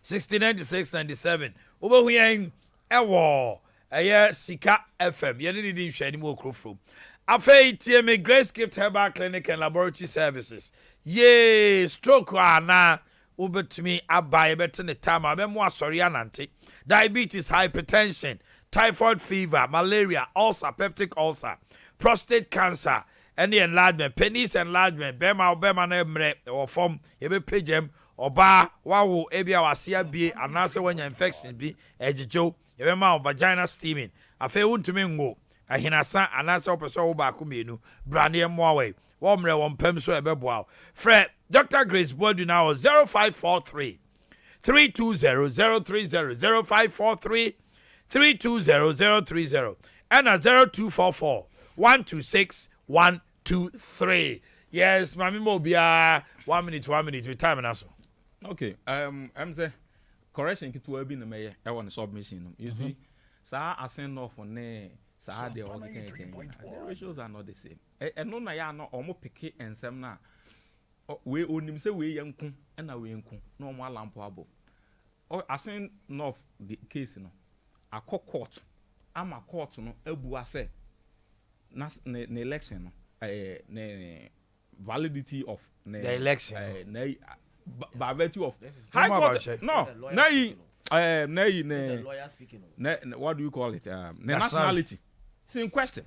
1696 97. Over huyen ewo eye Sika FM. You need to share more crew from. Afei TMA Grace Gift Herbal Clinic and Laboratory Services. Yay, stroke ana ubetumi abai better the time abemo asori anante. Diabetes, hypertension, typhoid fever, malaria, ulcer, peptic ulcer, prostate cancer, any enlargement, penis enlargement, bema na emre or form ebe pagem oba wawo ebia wasia bi anase wanya infection bi ejijo ebe ma vagina steaming. Afei untumi ngo ahinasa anase opeso wo ba ko mienu brane mo away. Womre wompem so ebeboa. Fred Dr. Grace Bodu now 0543 320 030 0543 320 030 and 0244 126 123. Yes, mami mo bia 1 minute with time and also. Okay, I'm say correction kitu bi na meye e won submission. You see, sa asen no for ne sa de o the ratios are not the same. E no na ya no omo peke ensem na we onim se we yanku e na we yanku na omo alampo abo. O asen no the case no akọ court ama court no abu ase na election no ne validity of the election by virtue of high court no lawyer speaking what do you call it nationality it's in question.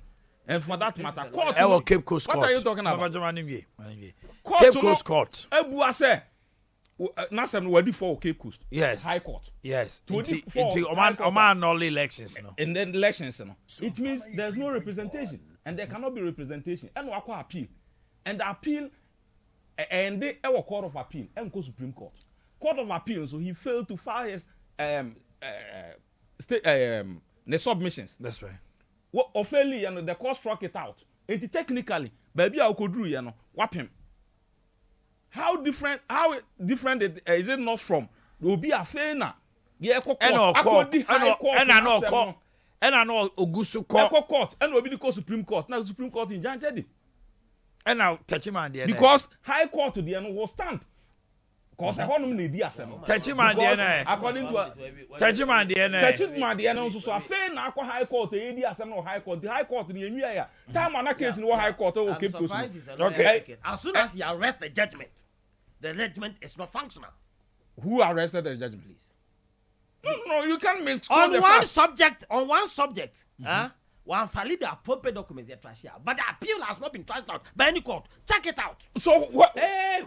And for that matter, court. Cape Coast Court. What are you talking about? Cape Coast Court. Ebu ase. Nasem wadi for Cape Coast. Yes. High Court. Yes. Into Oman all elections, no. In the elections, no. It means there's no representation, and there cannot be representation. And we appeal, and the appeal, and they our court of appeal, and go Supreme Court. Court of appeal, so he failed to file his the submissions. That's right. What officially, the court struck it out. It technically, baby, I could do, whap him. How different is it not from? Will be a fair na. Yeah, court. And I know Ogusu court. And will be the Supreme Court. Now Supreme Court in Jan Teddy. And now touch him on the because High Court to the end will stand. Because I want to need the assembly. Touch him on the according to touch him on the touch him on the end. So a fair na High Court to the assembly High Court. The High Court in the area. Time on a case in the High Court will keep pushing. Okay. As soon as you arrest the judgment is not functional. Who arrested the judgment, please? No, you can't miss on one subject. One valid the appropriate documents they trash out, but the appeal has not been trashed out by any court. Check it out. So what? Hey,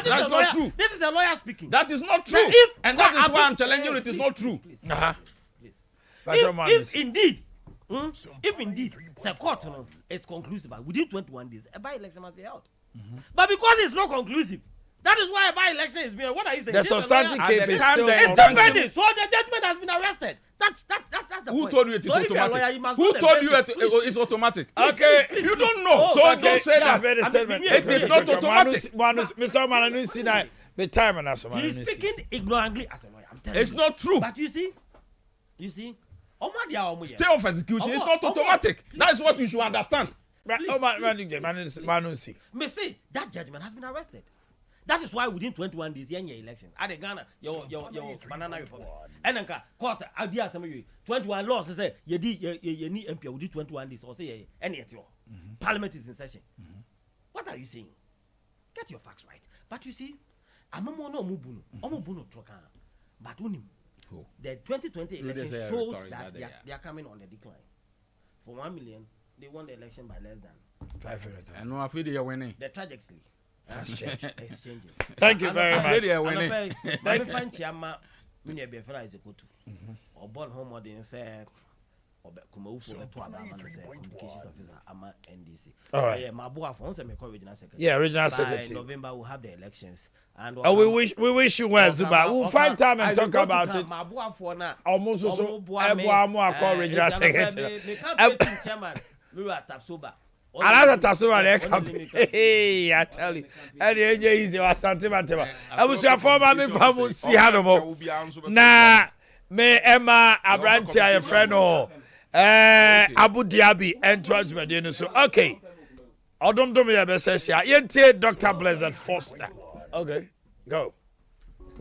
that's not true. This is a lawyer speaking. That is not true. And that is why I'm challenging it is not true. Please. If indeed, the court is conclusive within 21 days, a by-election must be held. But because it's not conclusive, that is why a by-election is being. What are you saying? The substantive case is still pending. So the judgment has been arrested. That's the Who point. told you it is automatic? Who told you it's automatic? Okay, you don't know. So don't say that. It is not automatic. Mr. Mananu see that the time and that's he's speaking ignorantly as a lawyer. I'm telling you. It's not true. But you see, stay of execution is not automatic. That is what you should understand. Manu see. Me see that judgment has been arrested. That is why within 21 days, your election. At the Ghana, your banana republic. And then, quarter, idea some of you. 21 laws say, you need MP within 21 days, or say, any at all. Parliament is in session. What are you saying? Get your facts right. But you see, I'm a mono mubuno, trokan. But unim. The 2020 election shows that they are coming on the decline. For 1 million, they won the election by less than 500. And no, I feel they are winning. The trajectory has changed. It's changing. Thank you very much. They are winning. Thank you. Chama, we need to be fair as a go-to. Or born home or didn't say, or come for the 12 communications officer, Ama NDC. All right. Yeah, my boy, for me, regional secretary. Yeah, regional By secretary. November, we'll have the elections. And we wish you well, Zuba. We'll find time and talk about it. My boy, for now. Almost so. Regional secretary. Chairman, we were Tapsoba. Another Tasuma, hey, I tell you, and the AJ is your Santima. I was your former me from see Hanomo. Na me Emma Abrantia, a friend, Abu Dhabi, and Trudge so okay. I don't do me a best. Dr. Blizzard Foster. Okay, go.